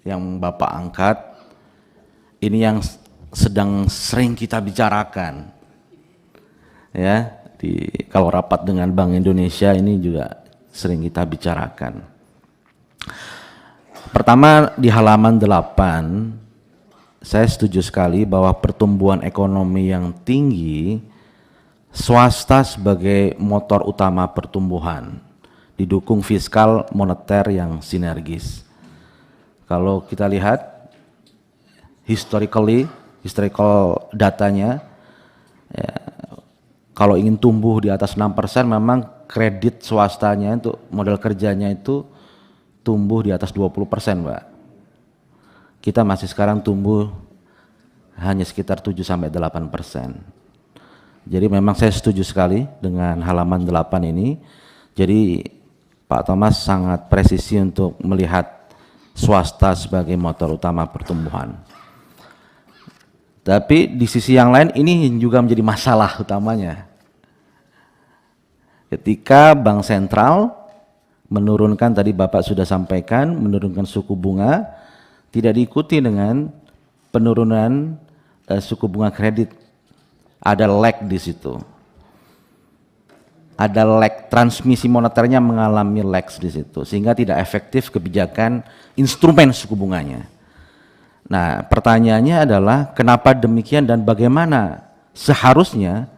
Speaker 8: Yang Bapak angkat ini yang sedang sering kita bicarakan. Ya, kalau rapat dengan Bank Indonesia ini juga sering kita bicarakan. Pertama di halaman 8, saya setuju sekali bahwa pertumbuhan ekonomi yang tinggi, swasta sebagai motor utama pertumbuhan, didukung fiskal moneter yang sinergis. Kalau kita lihat historical datanya, ya, kalau ingin tumbuh di atas 6% memang kredit swastanya untuk modal kerjanya itu tumbuh di atas 20% Pak. Kita masih sekarang tumbuh hanya sekitar 7-8%. Jadi memang saya setuju sekali dengan halaman 8 ini. Jadi Pak Thomas sangat presisi untuk melihat swasta sebagai motor utama pertumbuhan. Tapi di sisi yang lain ini juga menjadi masalah utamanya. Ketika Bank Sentral menurunkan, tadi Bapak sudah sampaikan, menurunkan suku bunga, tidak diikuti dengan penurunan suku bunga kredit. Ada lag di situ. Ada lag, transmisi moneternya mengalami lag di situ, sehingga tidak efektif kebijakan instrumen suku bunganya. Nah, pertanyaannya adalah kenapa demikian dan bagaimana seharusnya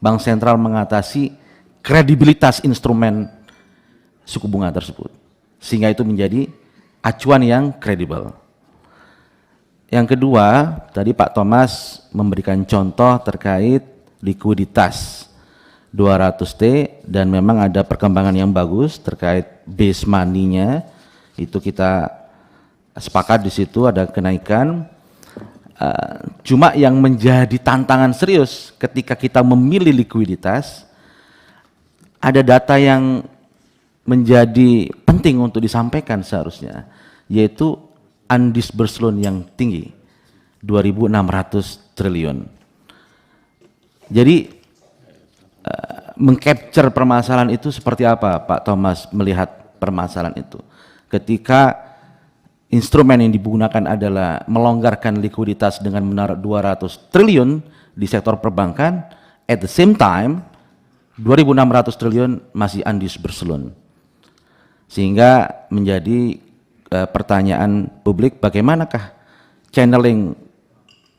Speaker 8: Bank Sentral mengatasi kredibilitas instrumen suku bunga tersebut, sehingga itu menjadi acuan yang kredibel. Yang kedua, tadi Pak Thomas memberikan contoh terkait likuiditas 200T dan memang ada perkembangan yang bagus terkait base money-nya, itu kita sepakat di situ ada kenaikan. Cuma yang menjadi tantangan serius ketika kita memilih likuiditas, ada data yang menjadi penting untuk disampaikan seharusnya, yaitu undisbursed loan yang tinggi, 2.600 triliun. Jadi mengcapture permasalahan itu seperti apa Pak Thomas melihat permasalahan itu? Ketika instrumen yang digunakan adalah melonggarkan likuiditas dengan menaruh 200 triliun di sektor perbankan, at the same time 2.600 triliun masih undisburselun. Sehingga menjadi pertanyaan publik, bagaimanakah channeling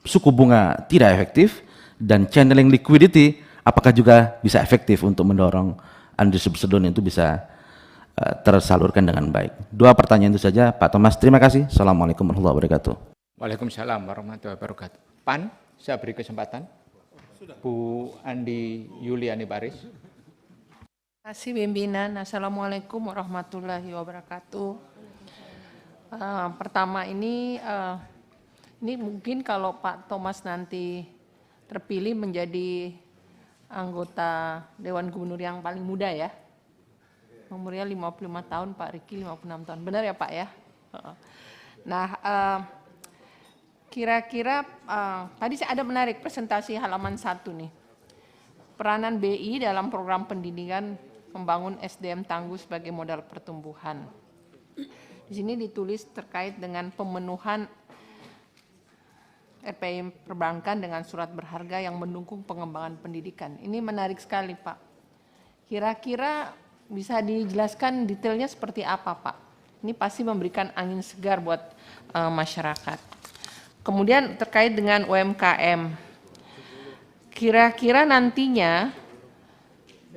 Speaker 8: suku bunga tidak efektif dan channeling liquidity apakah juga bisa efektif untuk mendorong undisburselun itu bisa tersalurkan dengan baik. Dua pertanyaan itu saja, Pak Thomas. Terima kasih. Assalamualaikum warahmatullahi wabarakatuh.
Speaker 1: Waalaikumsalam warahmatullahi wabarakatuh. PAN, saya beri kesempatan. Bu Andi Yuliani Baris.
Speaker 9: Terima kasih pimpinan. Assalamualaikum warahmatullahi wabarakatuh. Pertama ini mungkin kalau Pak Thomas nanti terpilih menjadi anggota Dewan Gubernur yang paling muda ya. Umurnya 55 tahun, Pak Riki 56 tahun. Benar ya Pak ya? Nah, kira-kira tadi ada menarik presentasi halaman 1 nih. Peranan BI dalam program pendidikan membangun SDM tangguh sebagai modal pertumbuhan. Di sini ditulis terkait dengan pemenuhan RPI perbankan dengan surat berharga yang mendukung pengembangan pendidikan. Ini menarik sekali Pak. Kira-kira bisa dijelaskan detailnya seperti apa Pak? Ini pasti memberikan angin segar buat masyarakat. Kemudian terkait dengan UMKM, kira-kira nantinya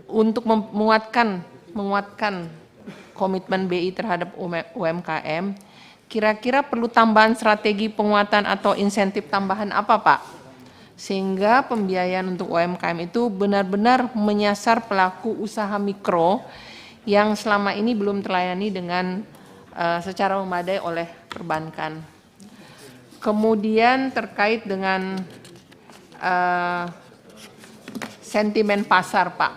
Speaker 9: untuk menguatkan komitmen BI terhadap UMKM, kira-kira perlu tambahan strategi penguatan atau insentif tambahan apa Pak? Sehingga pembiayaan untuk UMKM itu benar-benar menyasar pelaku usaha mikro yang selama ini belum terlayani dengan secara memadai oleh perbankan. Kemudian terkait dengan sentimen pasar Pak,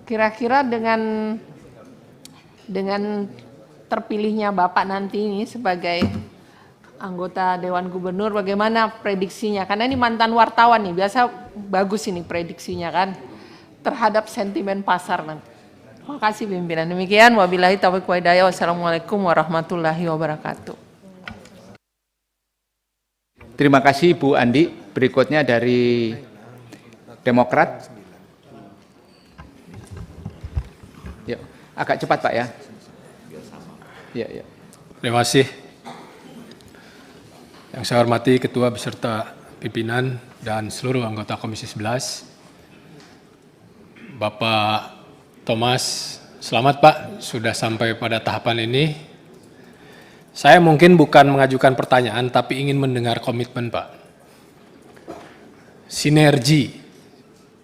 Speaker 9: kira-kira dengan terpilihnya Bapak nanti ini sebagai anggota Dewan Gubernur, bagaimana prediksinya? Karena ini mantan wartawan nih, biasa bagus ini prediksinya kan terhadap sentimen pasar nanti. Terima kasih pimpinan. Demikian, wabillahi taufiq wa hidayah. Wassalamualaikum warahmatullahi wabarakatuh.
Speaker 1: Terima kasih Bu Andi. Berikutnya dari Demokrat. Ya, agak cepat Pak ya. Ya.
Speaker 10: Terima kasih. Yang saya hormati Ketua beserta pimpinan dan seluruh anggota Komisi 11. Bapak Thomas, selamat Pak, sudah sampai pada tahapan ini. Saya mungkin bukan mengajukan pertanyaan, tapi ingin mendengar komitmen Pak. Sinergi,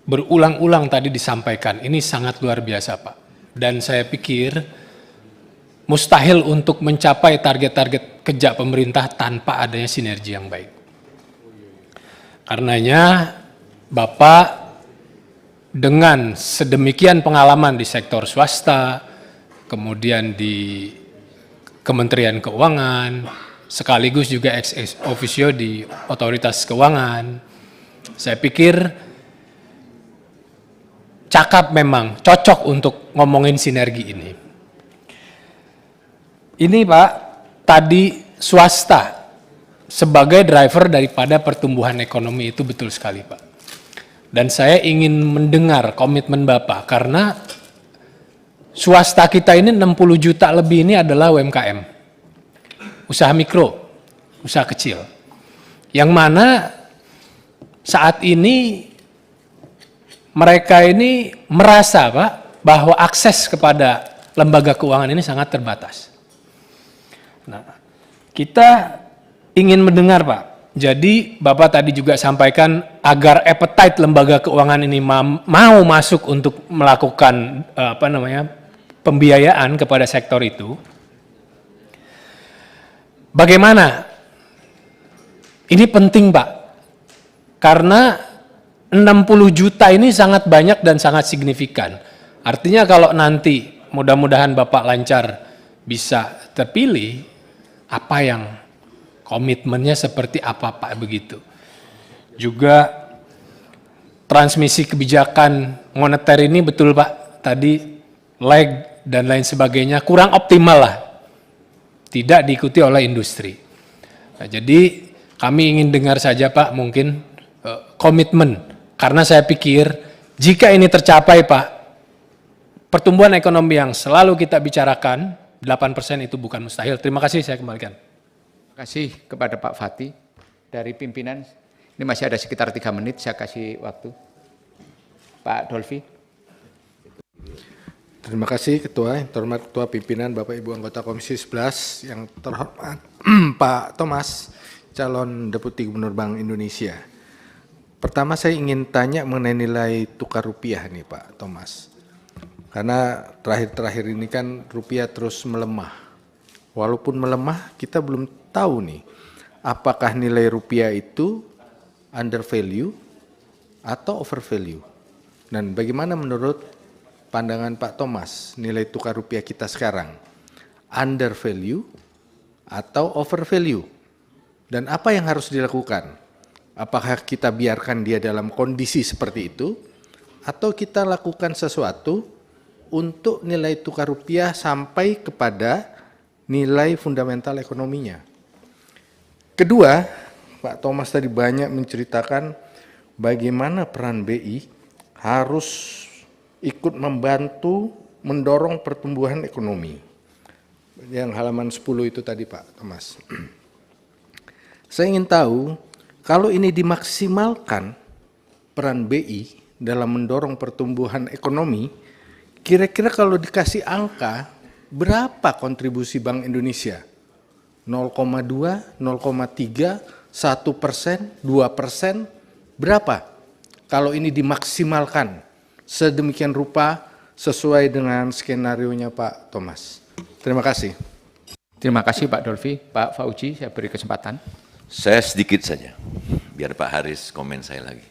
Speaker 10: berulang-ulang tadi disampaikan, ini sangat luar biasa Pak. Dan saya pikir mustahil untuk mencapai target-target kerja pemerintah tanpa adanya sinergi yang baik. Karenanya Bapak dengan sedemikian pengalaman di sektor swasta, kemudian di Kementerian Keuangan, sekaligus juga ex officio di Otoritas Keuangan, saya pikir cakap memang cocok untuk ngomongin sinergi ini. Ini Pak, tadi swasta sebagai driver daripada pertumbuhan ekonomi itu betul sekali Pak. Dan saya ingin mendengar komitmen Bapak karena swasta kita ini 60 juta lebih ini adalah UMKM, usaha mikro, usaha kecil. Yang mana saat ini mereka ini merasa Pak bahwa akses kepada lembaga keuangan ini sangat terbatas. Nah, kita ingin mendengar Pak. Jadi Bapak tadi juga sampaikan agar appetite lembaga keuangan ini mau masuk untuk melakukan pembiayaan kepada sektor itu. Bagaimana? Ini penting Pak. Karena 60 juta ini sangat banyak dan sangat signifikan. Artinya kalau nanti mudah-mudahan Bapak lancar bisa terpilih, apa yang komitmennya seperti apa Pak begitu. Juga transmisi kebijakan moneter ini betul Pak, tadi lag dan lain sebagainya kurang optimal lah. tidak diikuti oleh industri. Nah, jadi kami ingin dengar saja Pak mungkin komitmen, karena saya pikir jika ini tercapai Pak, pertumbuhan ekonomi yang selalu kita bicarakan 8% itu bukan mustahil. Terima kasih, saya kembalikan.
Speaker 1: Terima kasih kepada Pak Fatih dari pimpinan. Ini masih ada sekitar 3 menit, saya kasih waktu. Pak Dolfi.
Speaker 11: Terima kasih Ketua, yang terhormat Ketua Pimpinan, Bapak Ibu anggota Komisi 11, yang terhormat Pak Thomas, calon Deputi Gubernur Bank Indonesia. Pertama saya ingin tanya mengenai nilai tukar rupiah nih Pak Thomas. Karena terakhir-terakhir ini kan rupiah terus melemah. Walaupun melemah, kita belum tahu nih, apakah nilai rupiah itu under value atau over value. Dan bagaimana menurut pandangan Pak Thomas, nilai tukar rupiah kita sekarang, under value atau over value? Dan apa yang harus dilakukan? Apakah kita biarkan dia dalam kondisi seperti itu, atau kita lakukan sesuatu untuk nilai tukar rupiah sampai kepada nilai fundamental ekonominya? Kedua, Pak Thomas tadi banyak menceritakan bagaimana peran BI harus ikut membantu mendorong pertumbuhan ekonomi. Yang halaman 10 itu tadi Pak Thomas. Saya ingin tahu, kalau ini dimaksimalkan peran BI dalam mendorong pertumbuhan ekonomi, kira-kira kalau dikasih angka, berapa kontribusi Bank Indonesia? 0,2, 0,3, 1%, 2%, berapa? Kalau ini dimaksimalkan sedemikian rupa sesuai dengan skenarionya Pak Thomas. Terima kasih.
Speaker 1: Terima kasih Pak Dolfi. Pak Fauji, saya beri kesempatan.
Speaker 12: Saya sedikit saja, biar Pak Haris komen saya lagi.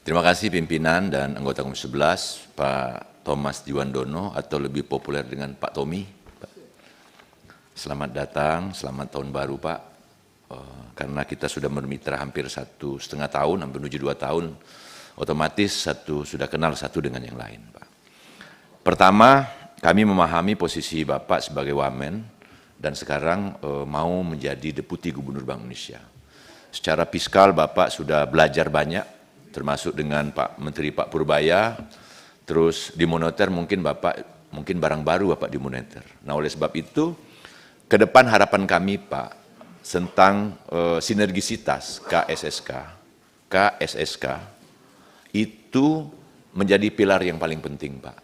Speaker 12: Terima kasih pimpinan dan anggota Komisi 11, Pak Thomas Jiwandono atau lebih populer dengan Pak Tommy. Selamat datang, selamat tahun baru Pak. Karena kita sudah bermitra hampir 1,5 tahun, hampir menuju 2 tahun, otomatis sudah kenal satu dengan yang lain Pak. Pertama, kami memahami posisi Bapak sebagai Wamen dan sekarang mau menjadi Deputi Gubernur Bank Indonesia. Secara fiskal Bapak sudah belajar banyak, termasuk dengan Pak Menteri Pak Purbaya, terus di moneter mungkin barang baru Bapak di moneter. Nah oleh sebab itu, ke depan harapan kami Pak, tentang sinergisitas KSSK itu menjadi pilar yang paling penting Pak.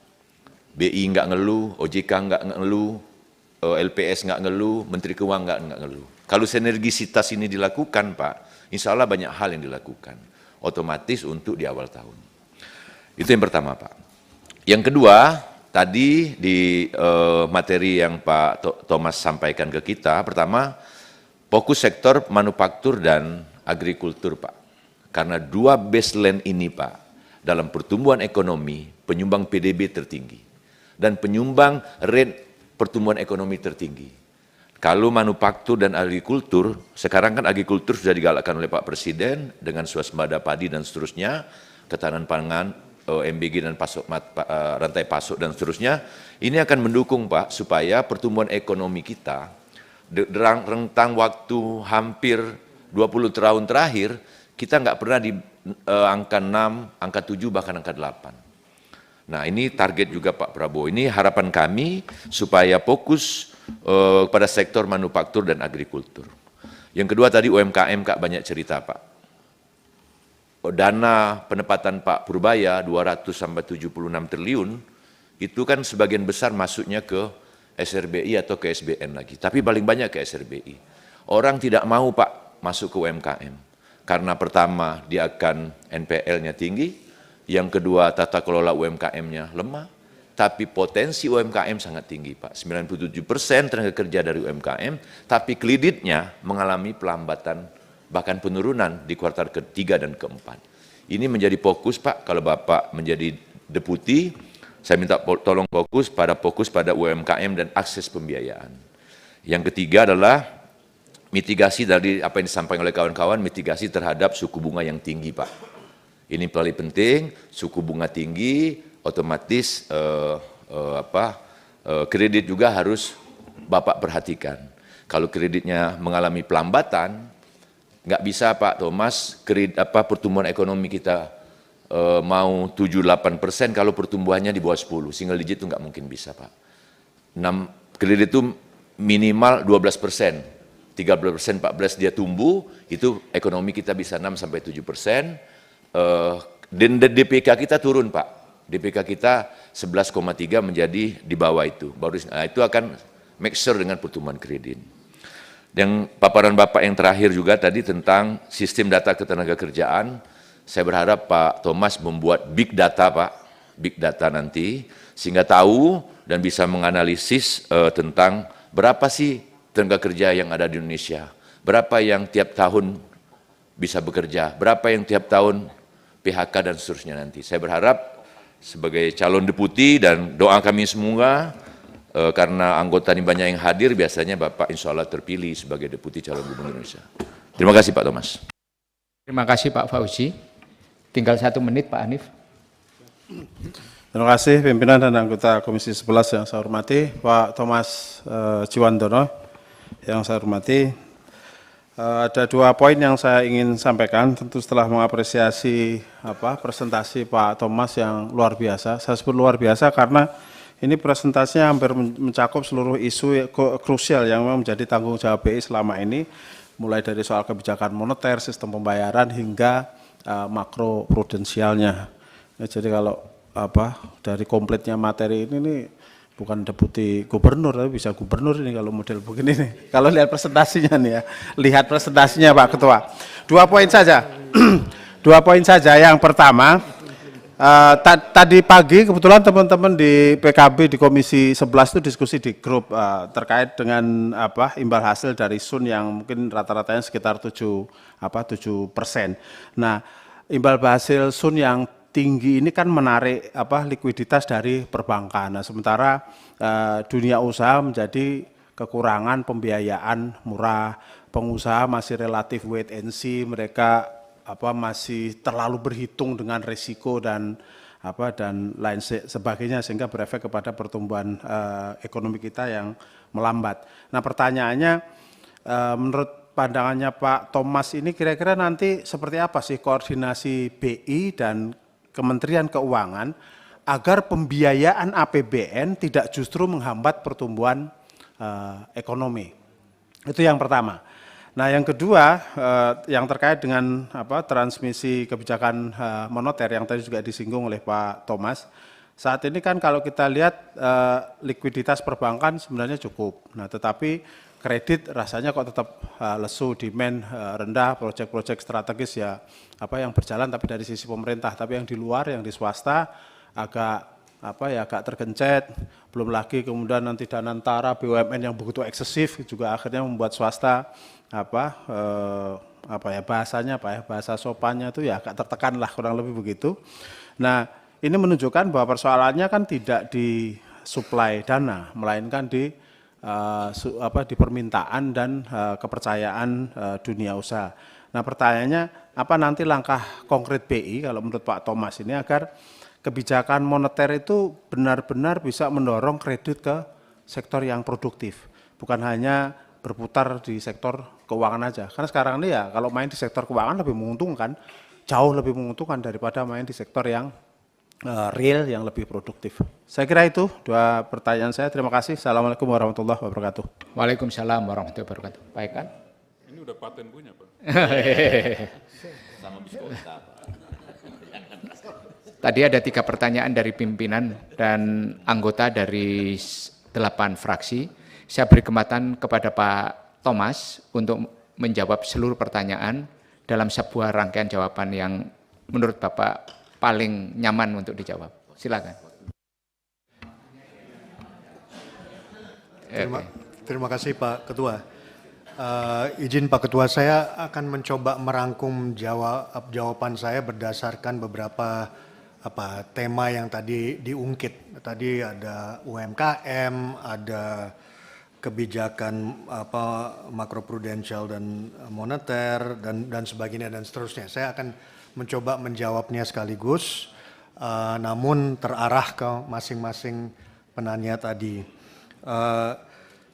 Speaker 12: BI nggak ngeluh, OJK nggak ngeluh, LPS nggak ngeluh, Menteri Keuangan nggak ngeluh. Kalau sinergisitas ini dilakukan Pak, insya Allah banyak hal yang dilakukan, otomatis untuk di awal tahun. Itu yang pertama Pak. Yang kedua, tadi di materi yang Pak Thomas sampaikan ke kita, pertama, fokus sektor manufaktur dan agrikultur Pak. Karena dua baseline ini Pak, dalam pertumbuhan ekonomi, penyumbang PDB tertinggi. Dan penyumbang rate pertumbuhan ekonomi tertinggi. Kalau manufaktur dan agrikultur, sekarang kan agrikultur sudah digalakkan oleh Pak Presiden dengan swasembada padi dan seterusnya, ketahanan pangan, MBG dan rantai pasok dan seterusnya. Ini akan mendukung Pak, supaya pertumbuhan ekonomi kita rentang waktu hampir 20 tahun terakhir, kita nggak pernah di angka 6, angka 7, bahkan angka 8. Nah ini target juga Pak Prabowo. Ini harapan kami supaya fokus pada sektor manufaktur dan agrikultur. Yang kedua tadi UMKM Kak banyak cerita Pak. Dana penempatan Pak Purbaya 200 sampai 76 triliun, itu kan sebagian besar masuknya ke SRBI atau ke SBN lagi, tapi paling banyak ke SRBI. Orang tidak mau Pak masuk ke UMKM, karena pertama dia akan NPL-nya tinggi, yang kedua tata kelola UMKM-nya lemah, tapi potensi UMKM sangat tinggi Pak. 97% tenaga kerja dari UMKM, tapi kreditnya mengalami pelambatan, bahkan penurunan di kuartal ketiga dan keempat. Ini menjadi fokus Pak, kalau Bapak menjadi deputi, saya minta tolong fokus pada UMKM dan akses pembiayaan. Yang ketiga adalah mitigasi dari apa yang disampaikan oleh kawan-kawan, mitigasi terhadap suku bunga yang tinggi Pak. Ini paling penting, suku bunga tinggi, otomatis kredit juga harus Bapak perhatikan. Kalau kreditnya mengalami pelambatan, nggak bisa Pak Thomas, pertumbuhan ekonomi kita mau 7-8% kalau pertumbuhannya di bawah 10, single digit itu nggak mungkin bisa Pak. 6 kredit itu minimal 12%, 13%, 14% dia tumbuh, itu ekonomi kita bisa 6-7%. Dan DPK kita turun Pak, DPK kita 11,3 menjadi di bawah itu. Itu akan make sure dengan pertumbuhan kredit. Dan paparan Bapak yang terakhir juga tadi tentang sistem data ketenagakerjaan, saya berharap Pak Thomas membuat big data Pak, big data nanti, sehingga tahu dan bisa menganalisis tentang berapa sih tenaga kerja yang ada di Indonesia, berapa yang tiap tahun bisa bekerja, berapa yang tiap tahun PHK dan seterusnya nanti. Saya berharap sebagai calon deputi dan doa kami semua, karena anggota ini banyak yang hadir, biasanya Bapak insya Allah terpilih sebagai deputi calon gubernur Indonesia. Terima kasih Pak Thomas.
Speaker 1: Terima kasih Pak Fauzi. Tinggal 1 menit Pak Hanif.
Speaker 13: Terima kasih pimpinan dan anggota Komisi 11 yang saya hormati, Pak Thomas Jiwandono yang saya hormati. Ada 2 poin yang saya ingin sampaikan, tentu setelah mengapresiasi presentasi Pak Thomas yang luar biasa. Saya sebut luar biasa karena ini presentasinya hampir mencakup seluruh isu krusial yang memang menjadi tanggung jawab BI selama ini, mulai dari soal kebijakan moneter, sistem pembayaran hingga makro prudensialnya. Jadi kalau dari komplitnya materi ini nih, bukan deputi gubernur, tapi bisa gubernur ini kalau model begini nih. Kalau lihat presentasinya nih ya, lihat presentasinya Pak Ketua. 2 poin saja, 2 poin saja. Yang pertama, tadi pagi kebetulan teman-teman di PKB di Komisi 11 itu diskusi di grup terkait dengan imbal hasil dari Sun yang mungkin rata-ratanya sekitar 7%. Nah, imbal hasil Sun yang tinggi ini kan menarik likuiditas dari perbankan. Nah, sementara dunia usaha menjadi kekurangan pembiayaan murah, pengusaha masih relatif wait and see, mereka masih terlalu berhitung dengan risiko dan lain sebagainya, sehingga berefek kepada pertumbuhan ekonomi kita yang melambat. Nah, pertanyaannya menurut pandangannya Pak Thomas ini kira-kira nanti seperti apa sih koordinasi BI dan Kementerian Keuangan agar pembiayaan APBN tidak justru menghambat pertumbuhan ekonomi. Itu yang pertama. Nah, yang kedua yang terkait dengan transmisi kebijakan moneter yang tadi juga disinggung oleh Pak Thomas. Saat ini kan kalau kita lihat likuiditas perbankan sebenarnya cukup. Nah, tetapi kredit rasanya kok tetap lesu, demand rendah, proyek-proyek strategis ya yang berjalan tapi dari sisi pemerintah, tapi yang di luar, yang di swasta agak agak tergencet. Belum lagi kemudian nanti Danantara, BUMN yang begitu eksesif juga akhirnya membuat swasta bahasa sopannya itu ya agak tertekan lah, kurang lebih begitu. Nah, ini menunjukkan bahwa persoalannya kan tidak di suplai dana, melainkan di permintaan dan kepercayaan dunia usaha. Nah, pertanyaannya apa nanti langkah konkret BI kalau menurut Pak Thomas ini agar kebijakan moneter itu benar-benar bisa mendorong kredit ke sektor yang produktif, bukan hanya berputar di sektor keuangan aja. Karena sekarang ini ya kalau main di sektor keuangan lebih menguntungkan, jauh lebih menguntungkan daripada main di sektor yang real yang lebih produktif. Saya kira itu 2 pertanyaan saya. Terima kasih. Assalamualaikum warahmatullahi wabarakatuh.
Speaker 1: Waalaikumsalam warahmatullahi wabarakatuh. Baik kan?
Speaker 14: Ini udah paten punya Pak.
Speaker 12: Sama biskota Pak.
Speaker 1: Tadi ada 3 pertanyaan dari pimpinan dan anggota dari 8 fraksi. Saya beri kesempatan kepada Pak Thomas untuk menjawab seluruh pertanyaan dalam sebuah rangkaian jawaban yang menurut Bapak paling nyaman untuk dijawab. Silakan.
Speaker 2: Terima kasih Pak Ketua. Izin Pak Ketua, saya akan mencoba merangkum jawaban saya berdasarkan beberapa tema yang tadi diungkit. Tadi ada UMKM, ada kebijakan makroprudensial dan moneter dan sebagainya dan seterusnya. Saya akan mencoba menjawabnya sekaligus, namun terarah ke masing-masing penanya tadi.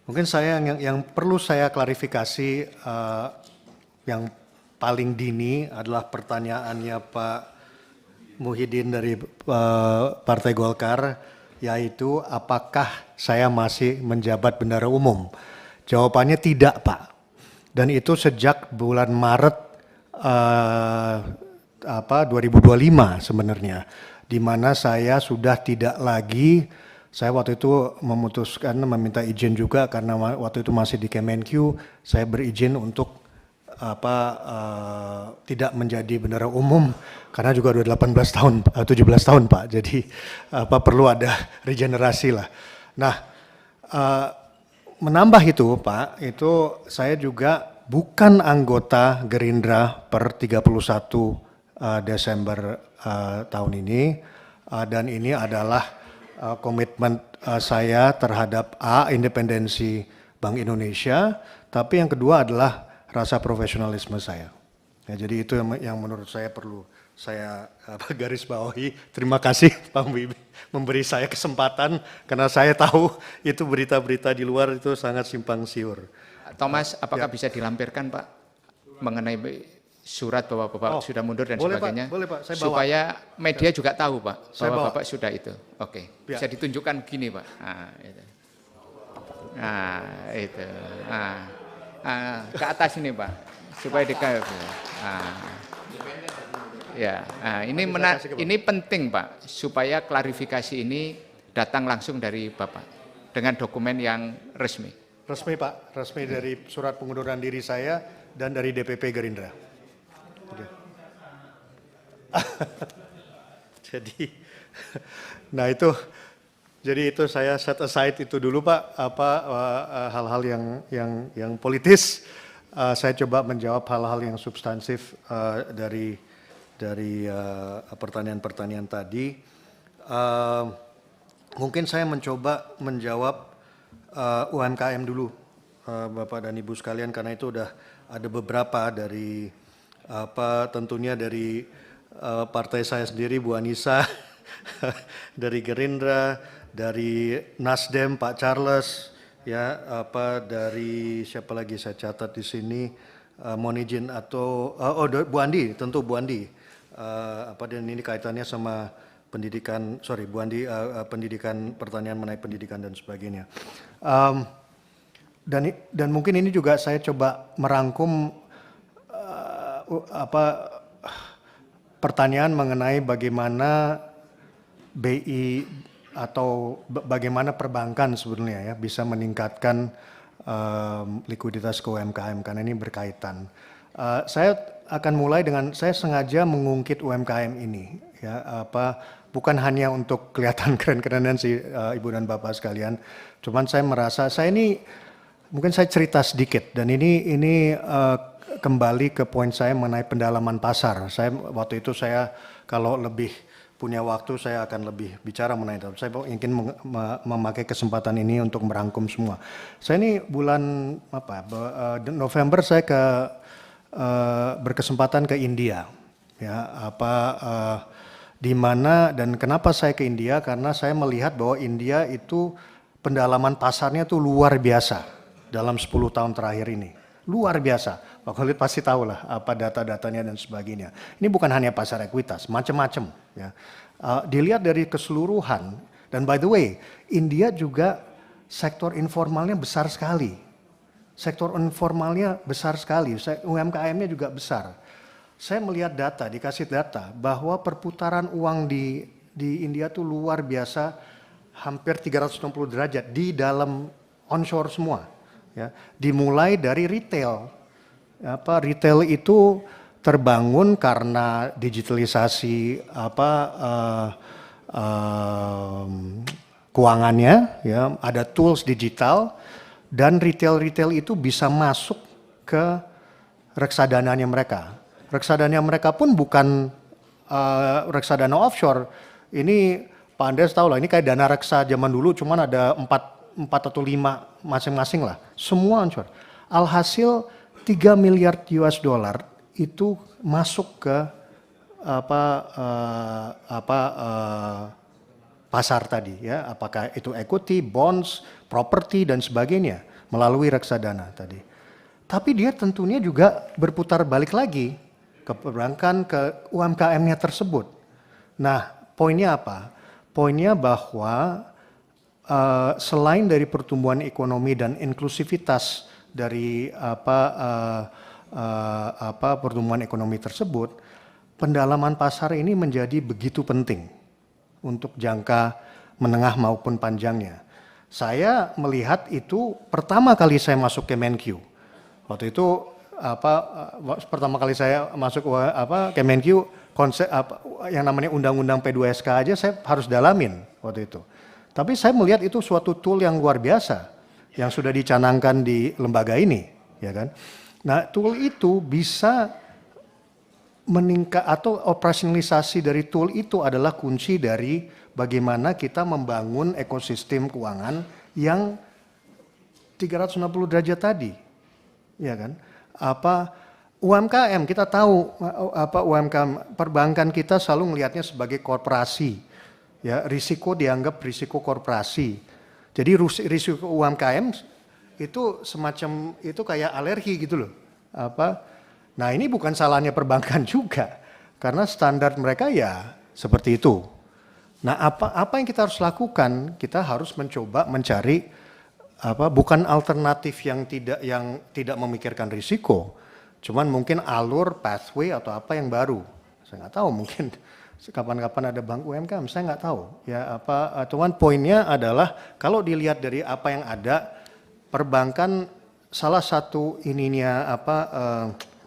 Speaker 2: Mungkin saya yang perlu saya klarifikasi yang paling dini adalah pertanyaannya Pak Muhyiddin dari Partai Golkar, yaitu apakah saya masih menjabat bendahara umum? Jawabannya tidak, Pak. Dan itu sejak bulan Maret 2025 sebenarnya, di mana saya sudah tidak lagi. Saya waktu itu memutuskan meminta izin juga karena waktu itu masih di Kemenq, saya berizin untuk tidak menjadi bendahara umum karena juga udah 17 tahun Pak. Jadi perlu ada regenerasi lah. Nah, menambah itu Pak, itu saya juga bukan anggota Gerindra per 31 Desember tahun ini, dan ini adalah komitmen saya terhadap independensi Bank Indonesia, tapi yang kedua adalah rasa profesionalisme saya. Ya, jadi itu yang menurut saya perlu saya garis bawahi. Terima kasih Pak Muhyiddin memberi saya kesempatan, karena saya tahu itu berita-berita di luar itu sangat simpang siur.
Speaker 1: Thomas, apakah bisa dilampirkan Pak mengenai surat bahwa Bapak sudah mundur dan
Speaker 2: boleh,
Speaker 1: sebagainya?
Speaker 2: Pak, boleh Pak, saya bawa.
Speaker 1: Supaya media juga tahu Pak bahwa Bapak sudah itu. Oke,
Speaker 2: Ya.
Speaker 1: bisa ditunjukkan gini Pak. Itu. Ke atas ini Pak, supaya dikait. Ini penting Pak, supaya klarifikasi ini datang langsung dari Bapak dengan dokumen yang resmi.
Speaker 2: Resmi Pak, resmi dari surat pengunduran diri saya dan dari DPP Gerindra. Jadi itu saya set aside itu dulu Pak, hal-hal yang politis. Saya coba menjawab hal-hal yang substansif dari pertanyaan-pertanyaan tadi. Mungkin saya mencoba menjawab UMKM dulu, Bapak dan Ibu sekalian, karena itu udah ada beberapa dari tentunya dari partai saya sendiri, Bu Anissa, dari Gerindra, dari Nasdem Pak Charles, ya dari siapa lagi saya catat di sini, mohon izin atau Bu Andi, tentu Bu Andi, dan ini kaitannya sama pendidikan, Bu Andi, pendidikan, pertanyaan mengenai pendidikan dan sebagainya. Dan mungkin ini juga saya coba merangkum pertanyaan mengenai bagaimana BI atau bagaimana perbankan sebenarnya ya bisa meningkatkan likuiditas ke UMKM, karena ini berkaitan. Saya akan mulai dengan, saya sengaja mengungkit UMKM ini ya, bukan hanya untuk kelihatan keren-kerenan sih Ibu dan Bapak sekalian, cuman saya merasa ini mungkin saya cerita sedikit, dan ini kembali ke poin saya mengenai pendalaman pasar. Waktu itu kalau lebih punya waktu saya akan lebih bicara mengenai itu. Saya ingin memakai kesempatan ini untuk merangkum semua. Saya ini bulan November saya berkesempatan ke India, ya di mana dan kenapa saya ke India, karena saya melihat bahwa India itu pendalaman pasarnya tuh luar biasa dalam 10 tahun terakhir ini. Luar biasa. Pak Khalid pasti tahu lah apa data-datanya dan sebagainya. Ini bukan hanya pasar ekuitas, macam-macam. Ya. Dilihat dari keseluruhan, dan by the way, India juga sektor informalnya besar sekali. Sektor informalnya besar sekali, UMKM-nya juga besar. Saya melihat data, dikasih data, bahwa perputaran uang di India tuh luar biasa, hampir 360 derajat di dalam onshore semua. Ya, dimulai dari retail. Retail itu terbangun karena digitalisasi keuangannya, ya, ada tools digital, dan retail itu bisa masuk ke reksadananya mereka. Reksadana mereka pun bukan reksadana offshore. Ini Pak Andes tahu lah, ini kayak dana reksa zaman dulu, cuman ada 4 atau 5 masing-masing lah, semua onshore. Alhasil 3 miliar US dollar itu masuk ke pasar tadi, ya, apakah itu equity, bonds, property dan sebagainya. melalui reksadana tadi. Tapi dia tentunya juga berputar balik lagi ke perbankan, ke UMKM-nya tersebut. Nah, poinnya apa? Poinnya bahwa selain dari pertumbuhan ekonomi dan inklusivitas dari pertumbuhan ekonomi tersebut, pendalaman pasar ini menjadi begitu penting untuk jangka menengah maupun panjangnya. Saya melihat itu pertama kali saya masuk Kemenkyu. Waktu itu pertama kali saya masuk Kemenkyu, konsep yang namanya undang-undang P2SK aja saya harus dalamin waktu itu. Tapi saya melihat itu suatu tool yang luar biasa yang sudah dicanangkan di lembaga ini, ya kan? Nah, tool itu bisa meningkat atau operasionalisasi dari tool itu adalah kunci dari bagaimana kita membangun ekosistem keuangan yang 360 derajat tadi, ya kan? UMKM kita tahu UMKM perbankan kita selalu melihatnya sebagai korporasi, ya, risiko dianggap risiko korporasi. Jadi risiko UMKM itu semacam itu kayak alergi gitu loh. Nah, ini bukan salahnya perbankan juga karena standar mereka ya seperti itu. Nah, apa yang kita harus lakukan? Kita harus mencoba mencari bukan alternatif yang tidak memikirkan risiko, cuman mungkin alur pathway atau apa yang baru. Saya nggak tahu, mungkin kapan-kapan ada bank UMKM, saya nggak tahu. Ya cuman poinnya adalah kalau dilihat dari apa yang ada, perbankan salah satu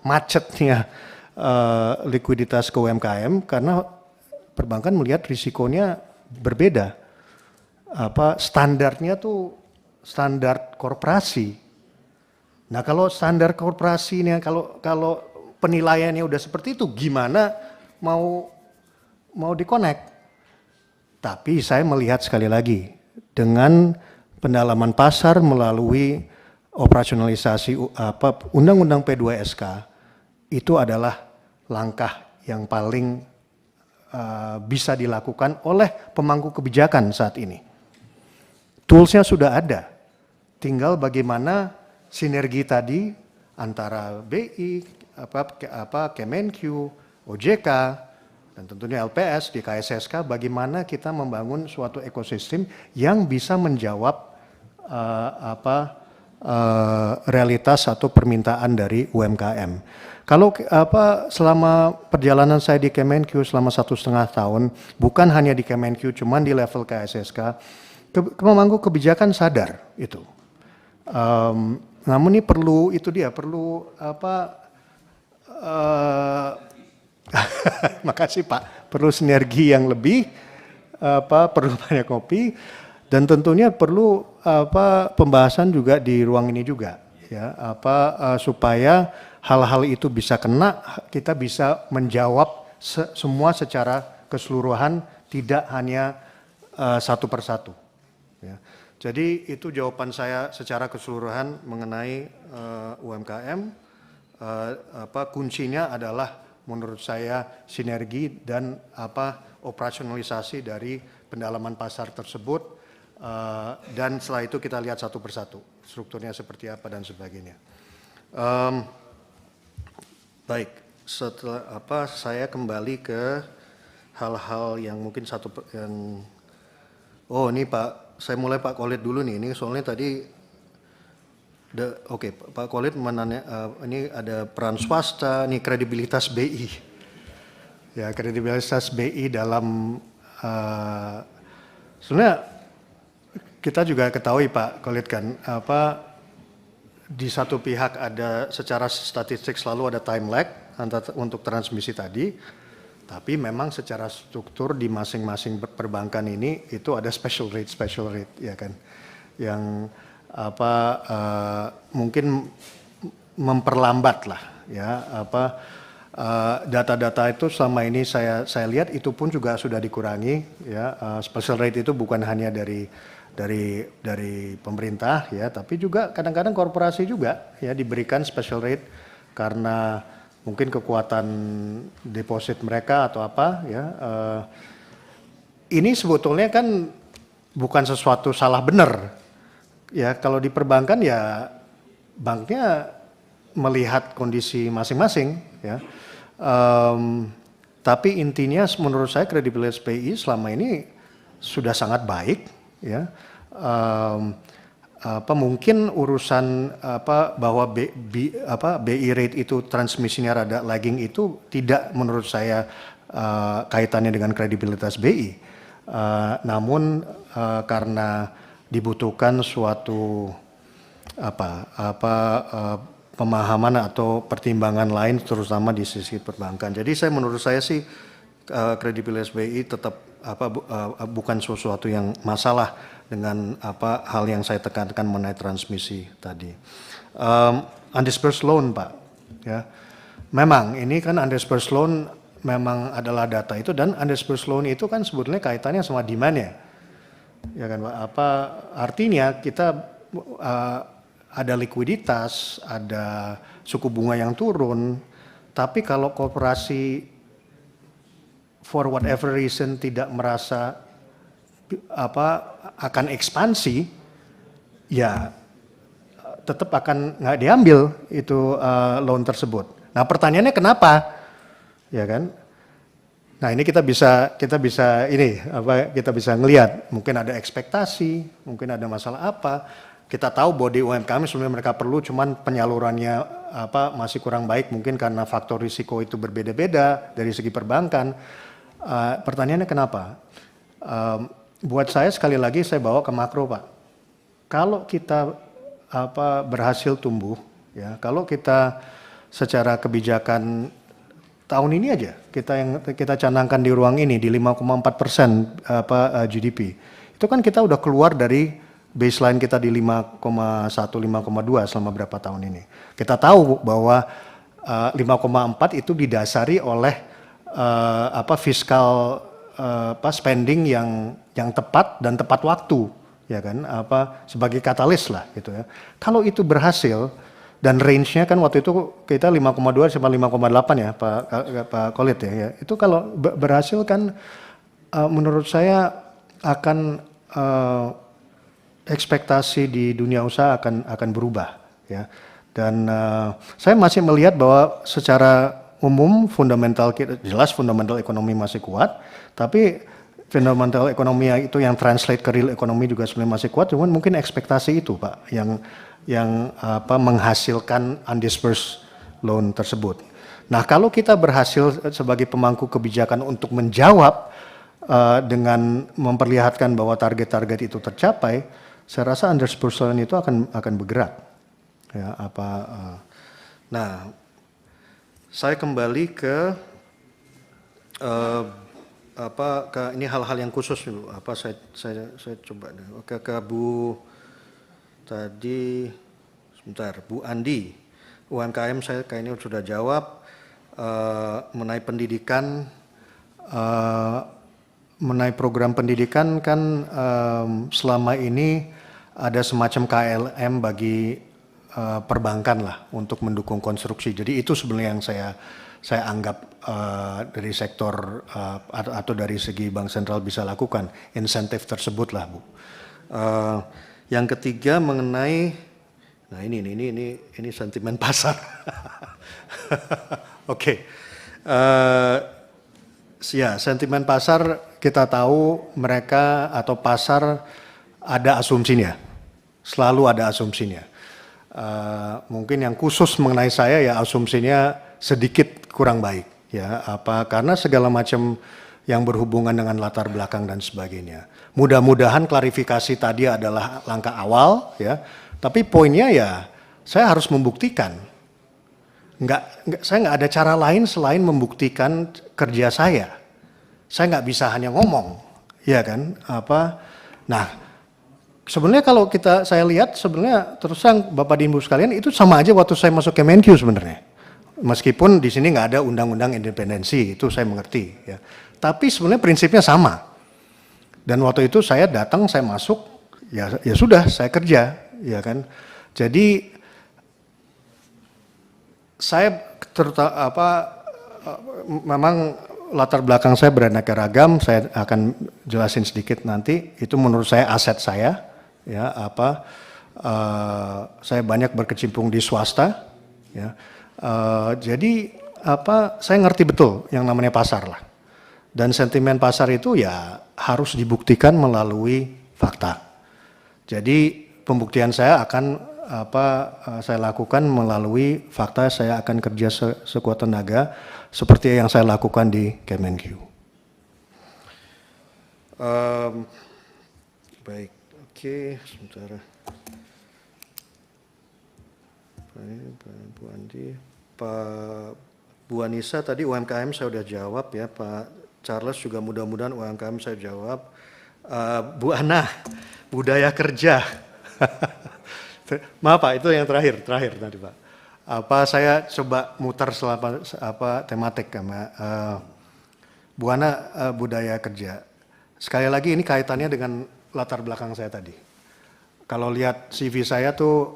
Speaker 2: macetnya likuiditas ke UMKM karena perbankan melihat risikonya berbeda. Standarnya tuh standar korporasi. Nah, kalau standar korporasinya kalau penilaiannya udah seperti itu, gimana mau di-connect? Tapi saya melihat sekali lagi dengan pendalaman pasar melalui operasionalisasi Undang-Undang P2SK itu adalah langkah yang paling bisa dilakukan oleh pemangku kebijakan saat ini. Toolsnya sudah ada, tinggal bagaimana sinergi tadi antara BI, Kemenkyu, OJK, dan tentunya LPS di KSSK, bagaimana kita membangun suatu ekosistem yang bisa menjawab realitas atau permintaan dari UMKM. Kalau selama perjalanan saya di Kemenkyu selama 1,5 tahun, bukan hanya di Kemenkyu, cuman di level KSSK, pemangku kebijakan sadar itu. Namun ini perlu makasih Pak, perlu sinergi yang lebih, perlu banyak kopi, dan tentunya perlu pembahasan juga di ruang ini juga, ya, supaya hal-hal itu bisa kena, kita bisa menjawab semua secara keseluruhan, tidak hanya satu persatu. Ya. Jadi itu jawaban saya secara keseluruhan mengenai UMKM. Kuncinya adalah menurut saya sinergi dan operasionalisasi dari pendalaman pasar tersebut, dan setelah itu kita lihat satu persatu strukturnya seperti apa dan sebagainya. Baik, setelah saya kembali ke hal-hal yang mungkin ini Pak. Saya mulai Pak Khalid dulu nih, ini soalnya tadi, Pak Khalid ini ada peran swasta, nih kredibilitas BI. Ya, kredibilitas BI dalam, sebenarnya kita juga ketahui Pak Khalid kan, di satu pihak ada secara statistik selalu ada time lag untuk transmisi tadi, tapi memang secara struktur di masing-masing perbankan ini itu ada special rate, ya kan, yang mungkin memperlambat lah, ya, data-data itu selama ini saya lihat itu pun juga sudah dikurangi, ya. Special rate itu bukan hanya dari pemerintah, ya, tapi juga kadang-kadang korporasi juga, ya, diberikan special rate karena mungkin kekuatan deposit mereka atau apa, ya. Ini sebetulnya kan bukan sesuatu salah benar, ya kalau di perbankan ya banknya melihat kondisi masing-masing ya. Tapi intinya menurut saya kredibilitas BI selama ini sudah sangat baik ya. Mungkin urusan bahwa BI rate itu transmisinya rada lagging itu tidak menurut saya kaitannya dengan kredibilitas BI. Namun karena dibutuhkan suatu pemahaman atau pertimbangan lain terutama di sisi perbankan. Jadi menurut saya sih kredibilitas BI tetap bukan sesuatu yang masalah dengan hal yang saya tekankan mengenai transmisi tadi. Undisbursed loan, Pak, ya. Memang ini kan undisbursed loan memang adalah data itu, dan undisbursed loan itu kan sebetulnya kaitannya sama demand-nya. Ya kan, Pak? Artinya kita ada likuiditas, ada suku bunga yang turun, tapi kalau korporasi for whatever reason tidak merasa akan ekspansi, ya tetap akan nggak diambil itu loan tersebut. Nah pertanyaannya kenapa, ya kan? Nah ini kita bisa ngelihat, mungkin ada ekspektasi, mungkin ada masalah apa. Kita tahu bahwa di UMKM sebenarnya mereka perlu, cuman penyalurannya masih kurang baik, mungkin karena faktor risiko itu berbeda-beda dari segi perbankan. Pertanyaannya kenapa? Buat saya sekali lagi saya bawa ke makro, Pak. Kalau kita berhasil tumbuh, ya, kalau kita secara kebijakan tahun ini aja kita canangkan di ruang ini di 5,4% GDP, itu kan kita udah keluar dari baseline kita di 5,1, 5,2 selama berapa tahun ini. Kita tahu bahwa 5,4 itu didasari oleh fiskal spending yang tepat dan tepat waktu, ya kan, sebagai katalis lah gitu ya. Kalau itu berhasil dan range-nya kan waktu itu kita 5,2 sampai 5,8 ya Pak Khalid ya. Itu kalau berhasil kan menurut saya akan ekspektasi di dunia usaha akan berubah ya. Dan saya masih melihat bahwa secara umum fundamental kita jelas, fundamental ekonomi masih kuat, tapi fundamental ekonomi itu yang translate ke real ekonomi juga sebenarnya masih kuat, cuman mungkin ekspektasi itu Pak yang menghasilkan undisbursed loan tersebut. Nah kalau kita berhasil sebagai pemangku kebijakan untuk menjawab dengan memperlihatkan bahwa target-target itu tercapai, saya rasa undisbursed loan itu akan bergerak. Ya, nah saya kembali ke ini hal-hal yang khusus dulu. Saya coba ke Bu tadi sebentar, Bu Andi. UMKM saya kayaknya sudah jawab mengenai pendidikan, mengenai program pendidikan kan selama ini ada semacam KLM bagi perbankan lah untuk mendukung konstruksi. Jadi itu sebenarnya yang saya anggap dari sektor atau dari segi Bank Sentral bisa lakukan insentif tersebut lah, Bu. Yang ketiga mengenai, nah ini sentimen pasar. Oke. Ya, sentimen pasar kita tahu mereka atau pasar ada asumsinya, selalu ada asumsinya. Mungkin yang khusus mengenai saya ya asumsinya sedikit kurang baik ya, karena segala macam yang berhubungan dengan latar belakang dan sebagainya. Mudah-mudahan klarifikasi tadi adalah langkah awal ya, tapi poinnya ya saya harus membuktikan. Saya nggak ada cara lain selain membuktikan kerja saya. Saya nggak bisa hanya ngomong, ya kan? Nah, sebenarnya kalau saya lihat sebenarnya terus terang Bapak dan Ibu sekalian itu sama aja waktu saya masuk Kemenq sebenarnya. Meskipun di sini nggak ada undang-undang independensi, itu saya mengerti ya. Tapi sebenarnya prinsipnya sama. Dan waktu itu saya datang, saya masuk, ya sudah saya kerja, ya kan. Jadi saya memang latar belakang saya beraneka ragam, saya akan jelasin sedikit nanti. Itu menurut saya aset saya, ya saya banyak berkecimpung di swasta, ya. Jadi saya ngerti betul yang namanya pasar lah. Dan sentimen pasar itu ya harus dibuktikan melalui fakta. Jadi pembuktian saya akan saya lakukan melalui fakta. Saya akan kerja sekuat tenaga seperti yang saya lakukan di Kemenq. Baik, oke, sebentar. Bu Andi, Pak Bu Anissa tadi UMKM saya udah jawab ya, Pak Charles juga mudah-mudahan UMKM saya jawab. Bu Ana, budaya kerja. Maaf Pak, itu yang terakhir tadi Pak. Saya coba mutar selama tematik sama Bu Ana, budaya kerja. Sekali lagi ini kaitannya dengan latar belakang saya tadi. Kalau lihat CV saya tuh,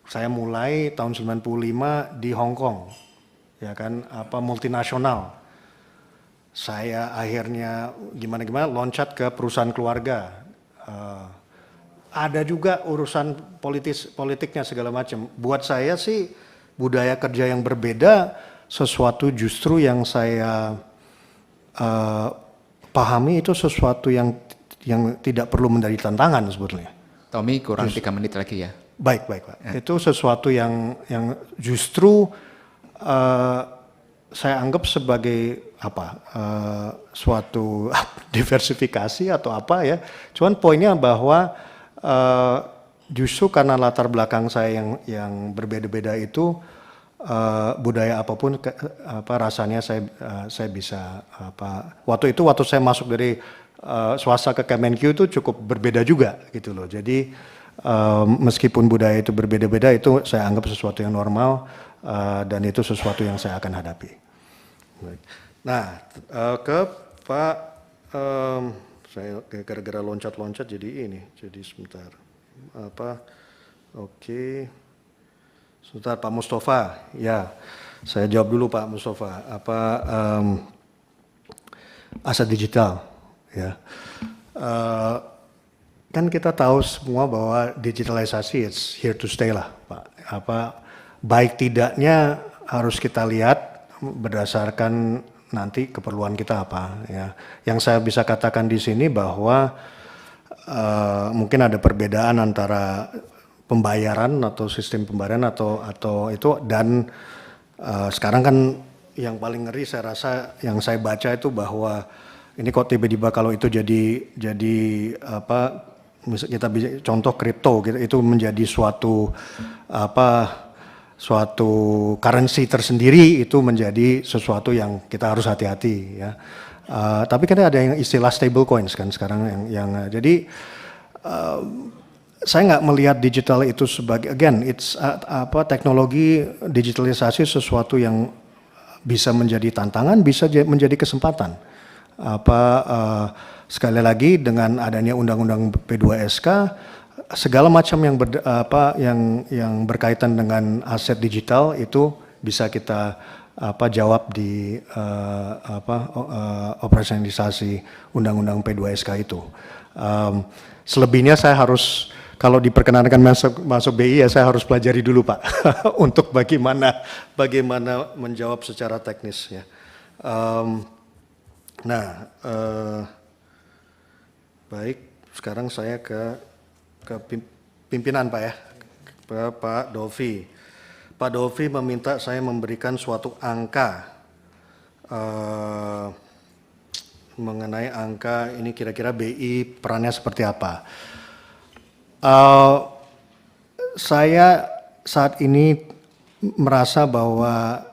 Speaker 2: saya mulai tahun 95 di Hong Kong, ya kan, multinasional. Saya akhirnya gimana loncat ke perusahaan keluarga. Ada juga urusan politiknya segala macam. Buat saya sih budaya kerja yang berbeda sesuatu justru yang saya pahami itu sesuatu yang tidak perlu menjadi tantangan sebetulnya.
Speaker 1: Tommy kurang 3 menit lagi ya.
Speaker 2: Baik Pak. Ya. Itu sesuatu yang justru saya anggap sebagai suatu diversifikasi atau apa ya. Cuman poinnya bahwa justru karena latar belakang saya yang berbeda-beda itu, budaya apapun rasanya saya bisa waktu saya masuk dari swasta ke Kemenq itu cukup berbeda juga gitu loh. Jadi meskipun budaya itu berbeda-beda, itu saya anggap sesuatu yang normal dan itu sesuatu yang saya akan hadapi. Nah, ke Pak, saya gara-gara loncat-loncat jadi sebentar. Oke. Sebentar Pak Mustafa, ya saya jawab dulu Pak Mustafa. Aset digital, ya. Kan kita tahu semua bahwa digitalisasi it's here to stay lah Pak. Baik tidaknya harus kita lihat berdasarkan nanti keperluan kita apa ya. Yang saya bisa katakan di sini bahwa mungkin ada perbedaan antara pembayaran atau sistem pembayaran atau itu, dan sekarang kan yang paling ngeri saya rasa yang saya baca itu bahwa ini kok tiba-tiba kalau itu jadi kita bisa contoh kripto gitu, itu menjadi suatu currency tersendiri, itu menjadi sesuatu yang kita harus hati-hati ya. Tapi kan ada yang istilah stable coins kan sekarang yang jadi saya nggak melihat digital itu sebagai, again it's teknologi digitalisasi sesuatu yang bisa menjadi tantangan, bisa menjadi kesempatan. Sekali lagi dengan adanya Undang-Undang P2SK, segala macam yang berkaitan dengan aset digital itu bisa kita jawab di operasionalisasi Undang-Undang P2SK itu. Selebihnya saya harus, kalau diperkenankan masuk BI ya saya harus pelajari dulu Pak untuk bagaimana menjawab secara teknis ya. Baik, sekarang saya ke pimpinan Pak ya, ke Pak Dovi. Pak Dovi meminta saya memberikan suatu angka mengenai angka ini kira-kira BI perannya seperti apa. Saya saat ini merasa bahwa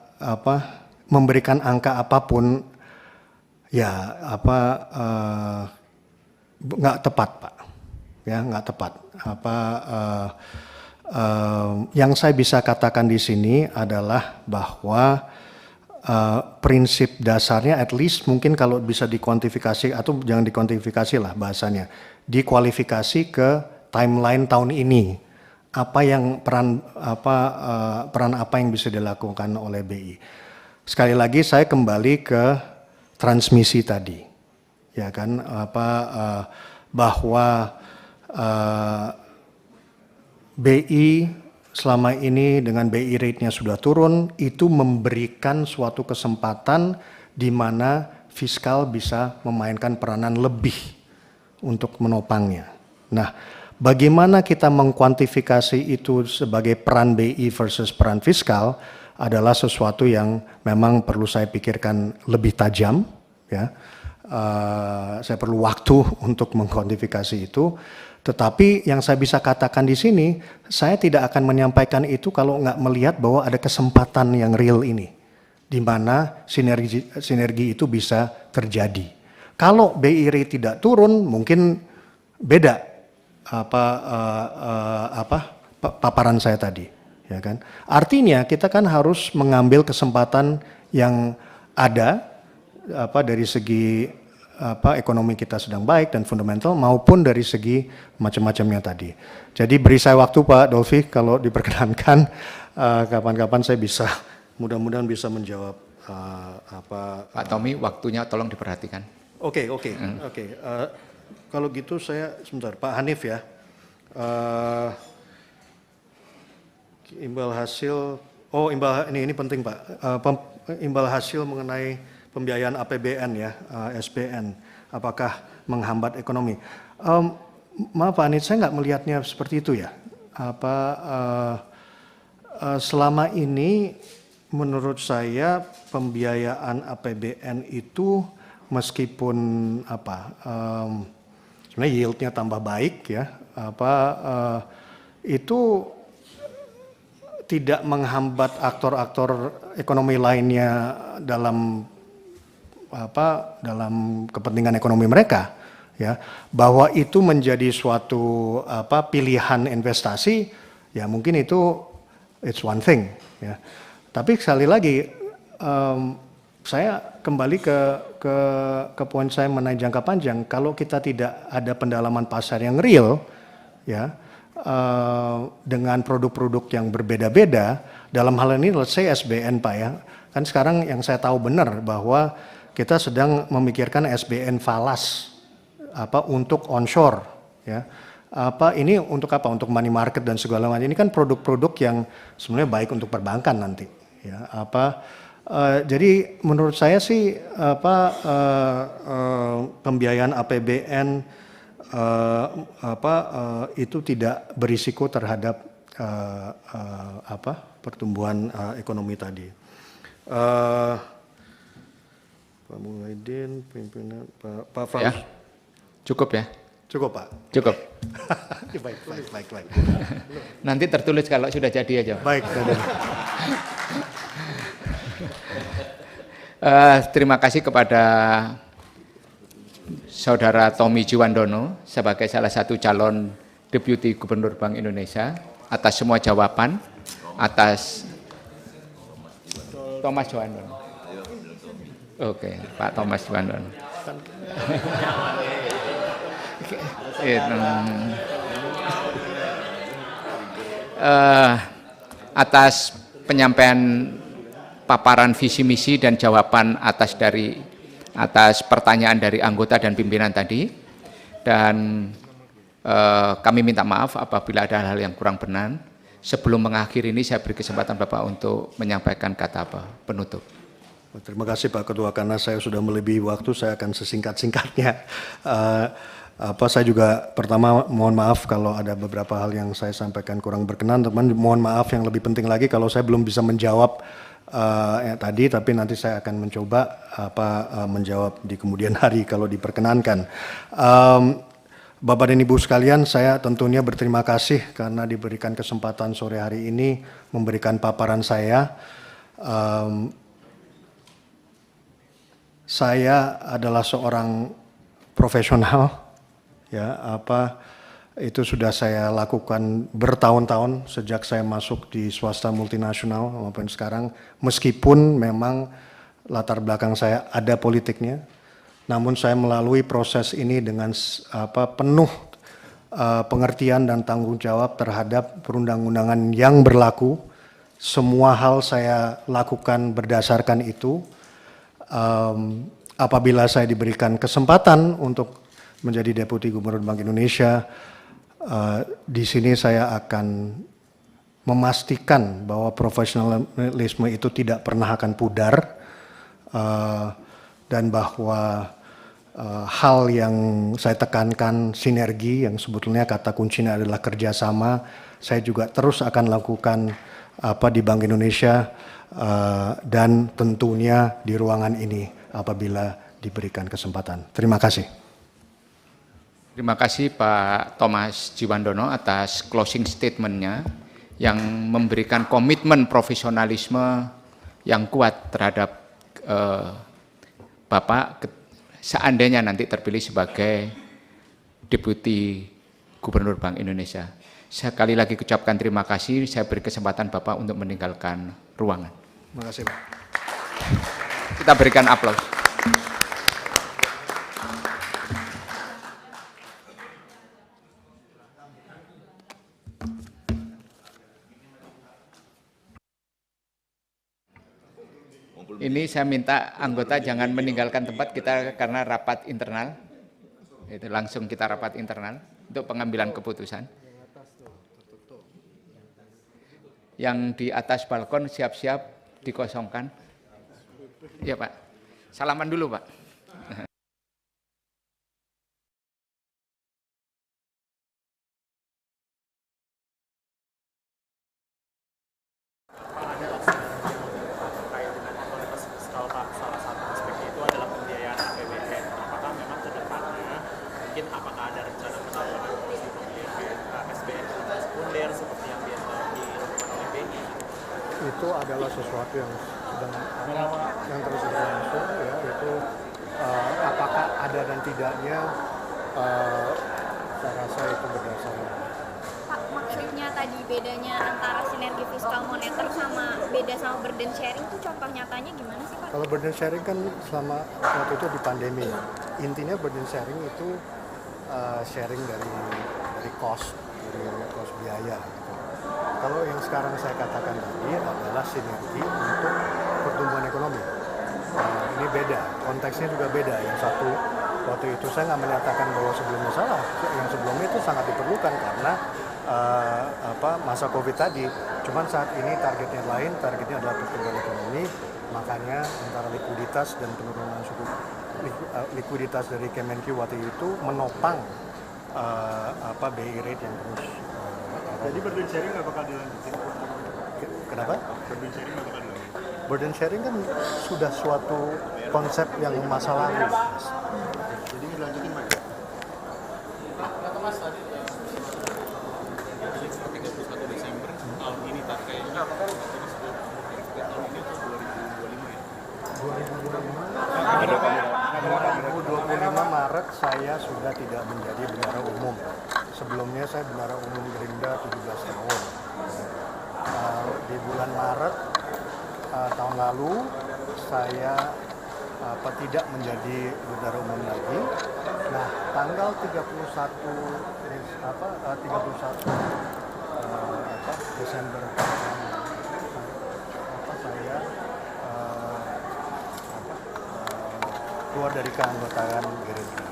Speaker 2: memberikan angka apapun ya nggak tepat Pak, ya nggak tepat. Yang saya bisa katakan di sini adalah bahwa prinsip dasarnya, at least mungkin kalau bisa dikuantifikasi atau jangan dikuantifikasi lah bahasanya, dikualifikasi ke timeline tahun ini. Peran apa yang bisa dilakukan oleh BI. Sekali lagi saya kembali ke transmisi tadi, ya kan, bahwa BI selama ini dengan BI rate-nya sudah turun, itu memberikan suatu kesempatan di mana fiskal bisa memainkan peranan lebih untuk menopangnya. Nah, bagaimana kita mengkuantifikasi itu sebagai peran BI versus peran fiskal adalah sesuatu yang memang perlu saya pikirkan lebih tajam, ya. Saya perlu waktu untuk mengkuantifikasi itu. Tetapi yang saya bisa katakan di sini, saya tidak akan menyampaikan itu kalau nggak melihat bahwa ada kesempatan yang real ini, di mana sinergi itu bisa terjadi. Kalau BI rate tidak turun, mungkin beda paparan saya tadi, ya kan? Artinya kita kan harus mengambil kesempatan yang ada dari segi ekonomi kita sedang baik dan fundamental maupun dari segi macam-macamnya tadi. Jadi beri saya waktu Pak Dolfi, kalau diperkenankan kapan-kapan saya bisa mudah-mudahan bisa menjawab
Speaker 1: Pak Tommy, waktunya tolong diperhatikan.
Speaker 2: Oke. Kalau gitu saya sebentar Pak Hanif ya. Imbal hasil ini penting Pak. Imbal hasil mengenai pembiayaan APBN ya, SBN, apakah menghambat ekonomi? Maaf Pak Anit, saya nggak melihatnya seperti itu ya. Selama ini menurut saya pembiayaan APBN itu meskipun sebenarnya yieldnya tambah baik ya, itu tidak menghambat aktor-aktor ekonomi lainnya dalam kepentingan ekonomi mereka, ya, bahwa itu menjadi suatu pilihan investasi, ya mungkin itu it's one thing, ya. Tapi sekali lagi saya kembali ke poin saya mengenai jangka panjang. Kalau kita tidak ada pendalaman pasar yang real, ya, dengan produk-produk yang berbeda-beda, dalam hal ini let's say SBN Pak ya, kan sekarang yang saya tahu benar bahwa kita sedang memikirkan SBN falas untuk onshore, ya. Ini untuk apa? Untuk money market dan segala macam. Ini kan produk-produk yang sebenarnya baik untuk perbankan nanti, ya. Jadi menurut saya sih pembiayaan APBN itu tidak berisiko terhadap pertumbuhan ekonomi tadi. Pak Muhyiddin, pimpinan Pak Faus.
Speaker 1: Ya, cukup ya?
Speaker 2: Cukup Pak.
Speaker 1: Cukup.
Speaker 2: Baik.
Speaker 1: Nanti tertulis kalau sudah jadi aja.
Speaker 2: Baik.
Speaker 1: Terima kasih kepada Saudara Tommy Jiwandono sebagai salah satu calon Deputi Gubernur Bank Indonesia atas semua jawaban, atas Thomas Jiwandono. Oke, Pak Thomas Jiwandono. Atas penyampaian paparan visi misi dan jawaban atas pertanyaan dari anggota dan pimpinan tadi, dan kami minta maaf apabila ada hal yang kurang benar. Sebelum mengakhiri ini saya beri kesempatan Bapak untuk menyampaikan kata penutup.
Speaker 2: Terima kasih Pak Ketua, karena saya sudah melebihi waktu, saya akan sesingkat-singkatnya. Saya juga pertama mohon maaf kalau ada beberapa hal yang saya sampaikan kurang berkenan, teman. Mohon maaf yang lebih penting lagi kalau saya belum bisa menjawab tadi, tapi nanti saya akan mencoba menjawab di kemudian hari kalau diperkenankan. Bapak dan Ibu sekalian, saya tentunya berterima kasih karena diberikan kesempatan sore hari ini memberikan paparan saya. Saya adalah seorang profesional, ya, itu sudah saya lakukan bertahun-tahun sejak saya masuk di swasta multinasional maupun sekarang, meskipun memang latar belakang saya ada politiknya, namun saya melalui proses ini dengan penuh pengertian dan tanggung jawab terhadap perundang-undangan yang berlaku. Semua hal saya lakukan berdasarkan itu. Apabila saya diberikan kesempatan untuk menjadi Deputi Gubernur Bank Indonesia, Di sini saya akan memastikan bahwa profesionalisme itu tidak pernah akan pudar, dan bahwa hal yang saya tekankan sinergi yang sebetulnya kata kuncinya adalah kerjasama, saya juga terus akan lakukan di Bank Indonesia dan tentunya di ruangan ini apabila diberikan kesempatan. Terima kasih.
Speaker 1: Terima kasih Pak Thomas Jiwandono atas closing statement-nya yang memberikan komitmen profesionalisme yang kuat terhadap Bapak seandainya nanti terpilih sebagai Deputi Gubernur Bank Indonesia. Sekali lagi ucapkan terima kasih, saya beri kesempatan Bapak untuk meninggalkan ruangan.
Speaker 2: Terima kasih Pak.
Speaker 1: Kita berikan aplaus. Ini saya minta anggota jangan meninggalkan tempat kita karena rapat internal. Itu langsung kita rapat internal untuk pengambilan keputusan. Yang di atas balkon siap-siap dikosongkan. Ya Pak. Salaman dulu Pak.
Speaker 2: Itu adalah sesuatu yang terus berlangsung, ya, itu apakah ada dan tidaknya, saya rasa itu berdasarkan.
Speaker 15: Pak, maksudnya tadi bedanya antara sinergi fiskal moneter sama beda sama burden sharing itu contoh nyatanya gimana sih Pak?
Speaker 2: Kalau burden sharing kan selama waktu itu di pandemi, intinya burden sharing itu sharing dari cost biaya. Kalau yang sekarang saya katakan tadi adalah sinergi untuk pertumbuhan ekonomi. Ini beda, konteksnya juga beda. Yang satu, waktu itu saya nggak menyatakan bahwa sebelumnya salah. Yang sebelumnya itu sangat diperlukan karena masa COVID tadi. Cuman saat ini targetnya lain, targetnya adalah pertumbuhan ekonomi. Makanya antara likuiditas dan penurunan suku likuiditas dari Kemenq waktu itu menopang BI rate yang terus.
Speaker 16: Jadi burden sharing nggak bakal dilanjutin?
Speaker 2: Kenapa?
Speaker 16: Burden sharing nggak bakal dilanjutin?
Speaker 2: Burden sharing kan sudah suatu konsep yang masa lalu.
Speaker 16: Jadi dilanjutin Pak? Pak Thomas tadi 31 Desember tahun ini kayaknya tahun ini itu 2025 ya?
Speaker 2: 2025 Maret saya sudah tidak menjadi bendahara umum. Sebelumnya saya bendahara umum Gerindra 17 tahun. Di bulan Maret tahun lalu saya tidak menjadi bendahara umum lagi. Nah, tanggal 31 Desember saya keluar dari keanggotaan Gerindra.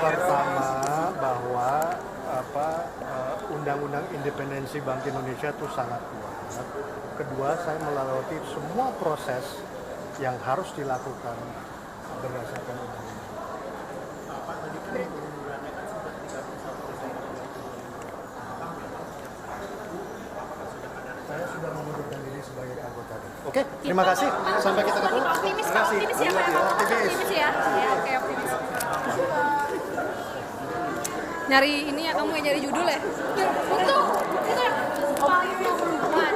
Speaker 2: Pertama bahwa undang-undang independensi Bank Indonesia itu sangat kuat. Kedua, saya melalui semua proses yang harus dilakukan berdasarkan undang-undang. Saya sudah mengundurkan diri sebagai anggota. Oke, terima kasih. Sampai kita ketemu.
Speaker 15: Optimis ya Pak? Optimis ya? Oke, optimis. Nyari ini ya, kamu yang nyari judul ya? Itu paling perempuan.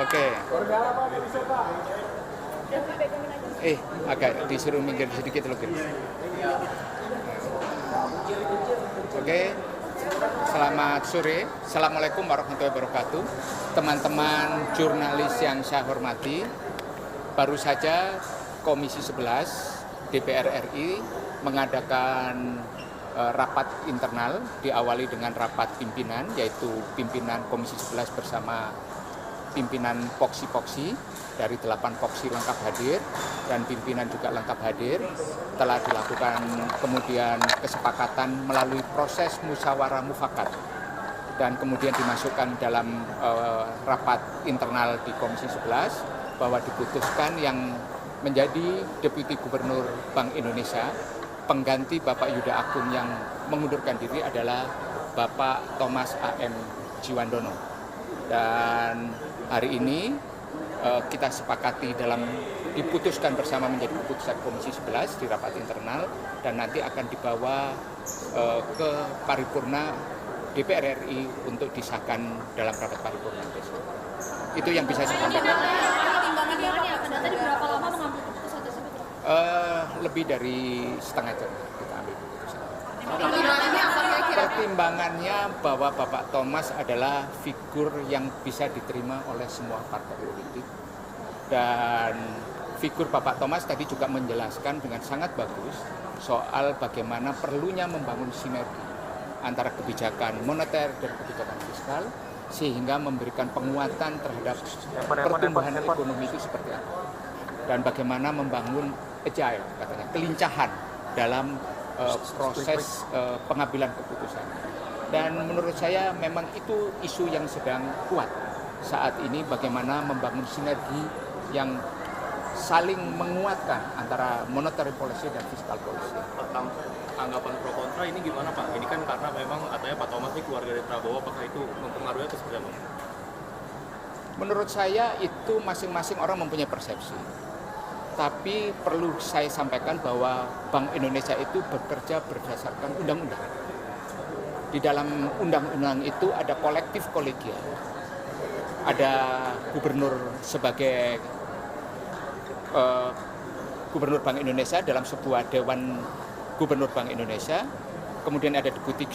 Speaker 1: Oke. Agak disuruh minggir sedikit loh. Oke. Selamat sore. Assalamualaikum warahmatullahi wabarakatuh. Teman-teman jurnalis yang saya hormati, baru saja Komisi 11 DPR RI mengadakan rapat internal diawali dengan rapat pimpinan, yaitu pimpinan Komisi 11 bersama pimpinan Poksi-Poksi dari 8 Poksi lengkap hadir dan pimpinan juga lengkap hadir. Telah dilakukan kemudian kesepakatan melalui proses musyawarah mufakat dan kemudian dimasukkan dalam rapat internal di Komisi 11 bahwa diputuskan yang menjadi Deputi Gubernur Bank Indonesia pengganti Bapak Yuda Agung yang mengundurkan diri adalah Bapak Thomas A.M. Jiwandono. Dan hari ini kita sepakati diputuskan bersama menjadi keputusan Komisi 11 di rapat internal dan nanti akan dibawa ke paripurna DPR RI untuk disahkan dalam rapat paripurna besok. Itu yang bisa saya sampaikan.
Speaker 15: Tadi berapa lama mengambil keputusan tersebut?
Speaker 1: Lebih dari setengah jam kita ambil keputusan.
Speaker 15: Pertimbangannya apa kira-kira?
Speaker 1: Pertimbangannya bahwa Bapak Thomas adalah figur yang bisa diterima oleh semua partai politik. Dan figur Bapak Thomas tadi juga menjelaskan dengan sangat bagus soal bagaimana perlunya membangun sinergi antara kebijakan moneter dan kebijakan fiskal sehingga memberikan penguatan terhadap pertumbuhan ekonomi itu seperti apa. Dan bagaimana membangun agile, katanya, kelincahan dalam proses pengambilan keputusan. Dan menurut saya memang itu isu yang sedang kuat saat ini, bagaimana membangun sinergi yang saling menguatkan antara monetary policy dan fiscal policy.
Speaker 16: Anggapan pro kontra ini gimana Pak? Ini kan karena memang katanya Pak Thomas ini keluarga dari Prabowo, apakah itu mempengaruhi atau seperti apa?
Speaker 1: Menurut saya itu masing-masing orang mempunyai persepsi. Tapi perlu saya sampaikan bahwa Bank Indonesia itu bekerja berdasarkan undang-undang. Di dalam undang-undang itu ada kolektif kolegial. Ada gubernur sebagai gubernur Bank Indonesia dalam sebuah dewan gubernur Bank Indonesia, kemudian ada deputi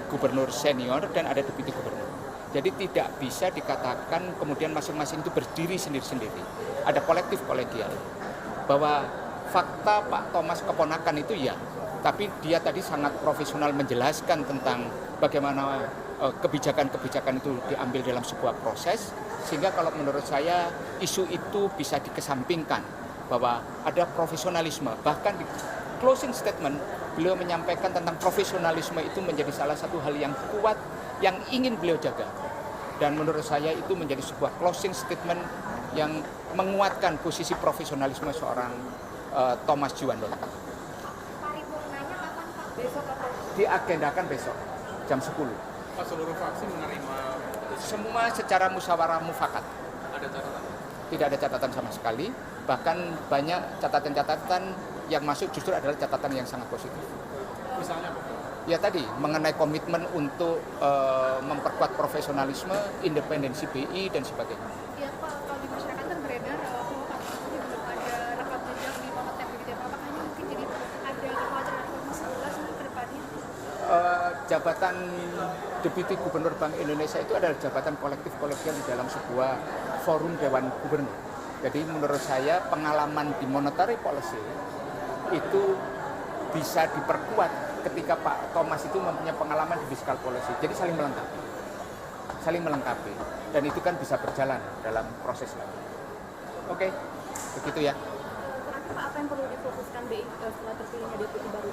Speaker 1: gubernur senior dan ada deputi gubernur. Jadi tidak bisa dikatakan kemudian masing-masing itu berdiri sendiri-sendiri. Ada kolektif kolegial. Bahwa fakta Pak Thomas keponakan itu ya, tapi dia tadi sangat profesional menjelaskan tentang bagaimana kebijakan-kebijakan itu diambil dalam sebuah proses, sehingga kalau menurut saya isu itu bisa dikesampingkan bahwa ada profesionalisme. Bahkan di closing statement beliau menyampaikan tentang profesionalisme itu menjadi salah satu hal yang kuat yang ingin beliau jaga. Dan menurut saya itu menjadi sebuah closing statement yang menguatkan posisi profesionalisme seorang Thomas Jiwandono.
Speaker 15: Paripurnanya kapan Pak? Besok atau?
Speaker 1: Diagendakan besok jam 10.
Speaker 16: Pak, seluruh fraksi menerima
Speaker 1: semua secara musyawarah mufakat.
Speaker 16: Ada catatan?
Speaker 1: Tidak ada catatan sama sekali, bahkan banyak catatan-catatan yang masuk justru adalah catatan yang sangat positif.
Speaker 16: Misalnya apa?
Speaker 1: Ya tadi, mengenai komitmen untuk memperkuat profesionalisme, independensi BI, dan sebagainya.
Speaker 15: Ya Pak, kalau di masyarakat kan beredar bahwa Pak Thomas ini belum ada rekam jejak di moneter begitu ya Pak. Apakah ini mungkin jadi ada kekhawatiran Komisi 11 untuk ke depannya?
Speaker 1: Jabatan Deputi Gubernur Bank Indonesia itu adalah jabatan kolektif kolegial di dalam sebuah forum Dewan Gubernur. Jadi menurut saya pengalaman di monetary policy itu bisa diperkuat ketika Pak Thomas itu mempunyai pengalaman di fiscal policy. Jadi saling melengkapi. Dan itu kan bisa berjalan dalam proses lagi. Oke, begitu ya.
Speaker 15: Terakhir Pak, apa yang perlu difokuskan BI setelah terpilihnya deputi baru?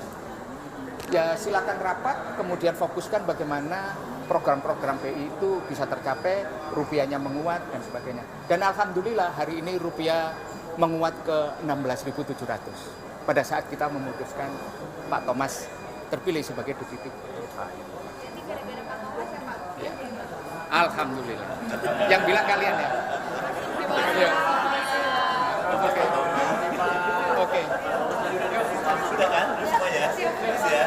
Speaker 1: Ya silakan rapat, kemudian fokuskan bagaimana program-program BI itu bisa tercapai, rupiahnya menguat dan sebagainya. Dan alhamdulillah hari ini rupiah menguat ke 16.700 pada saat kita memutuskan Pak Thomas terpilih sebagai deputi.
Speaker 15: Jadi gara-gara Pak Thomas ya Pak?
Speaker 1: Ya. Alhamdulillah. Yang bilang kalian ya. Ya. Oke. Oke.
Speaker 17: Sudah kan semuanya? Siap ya.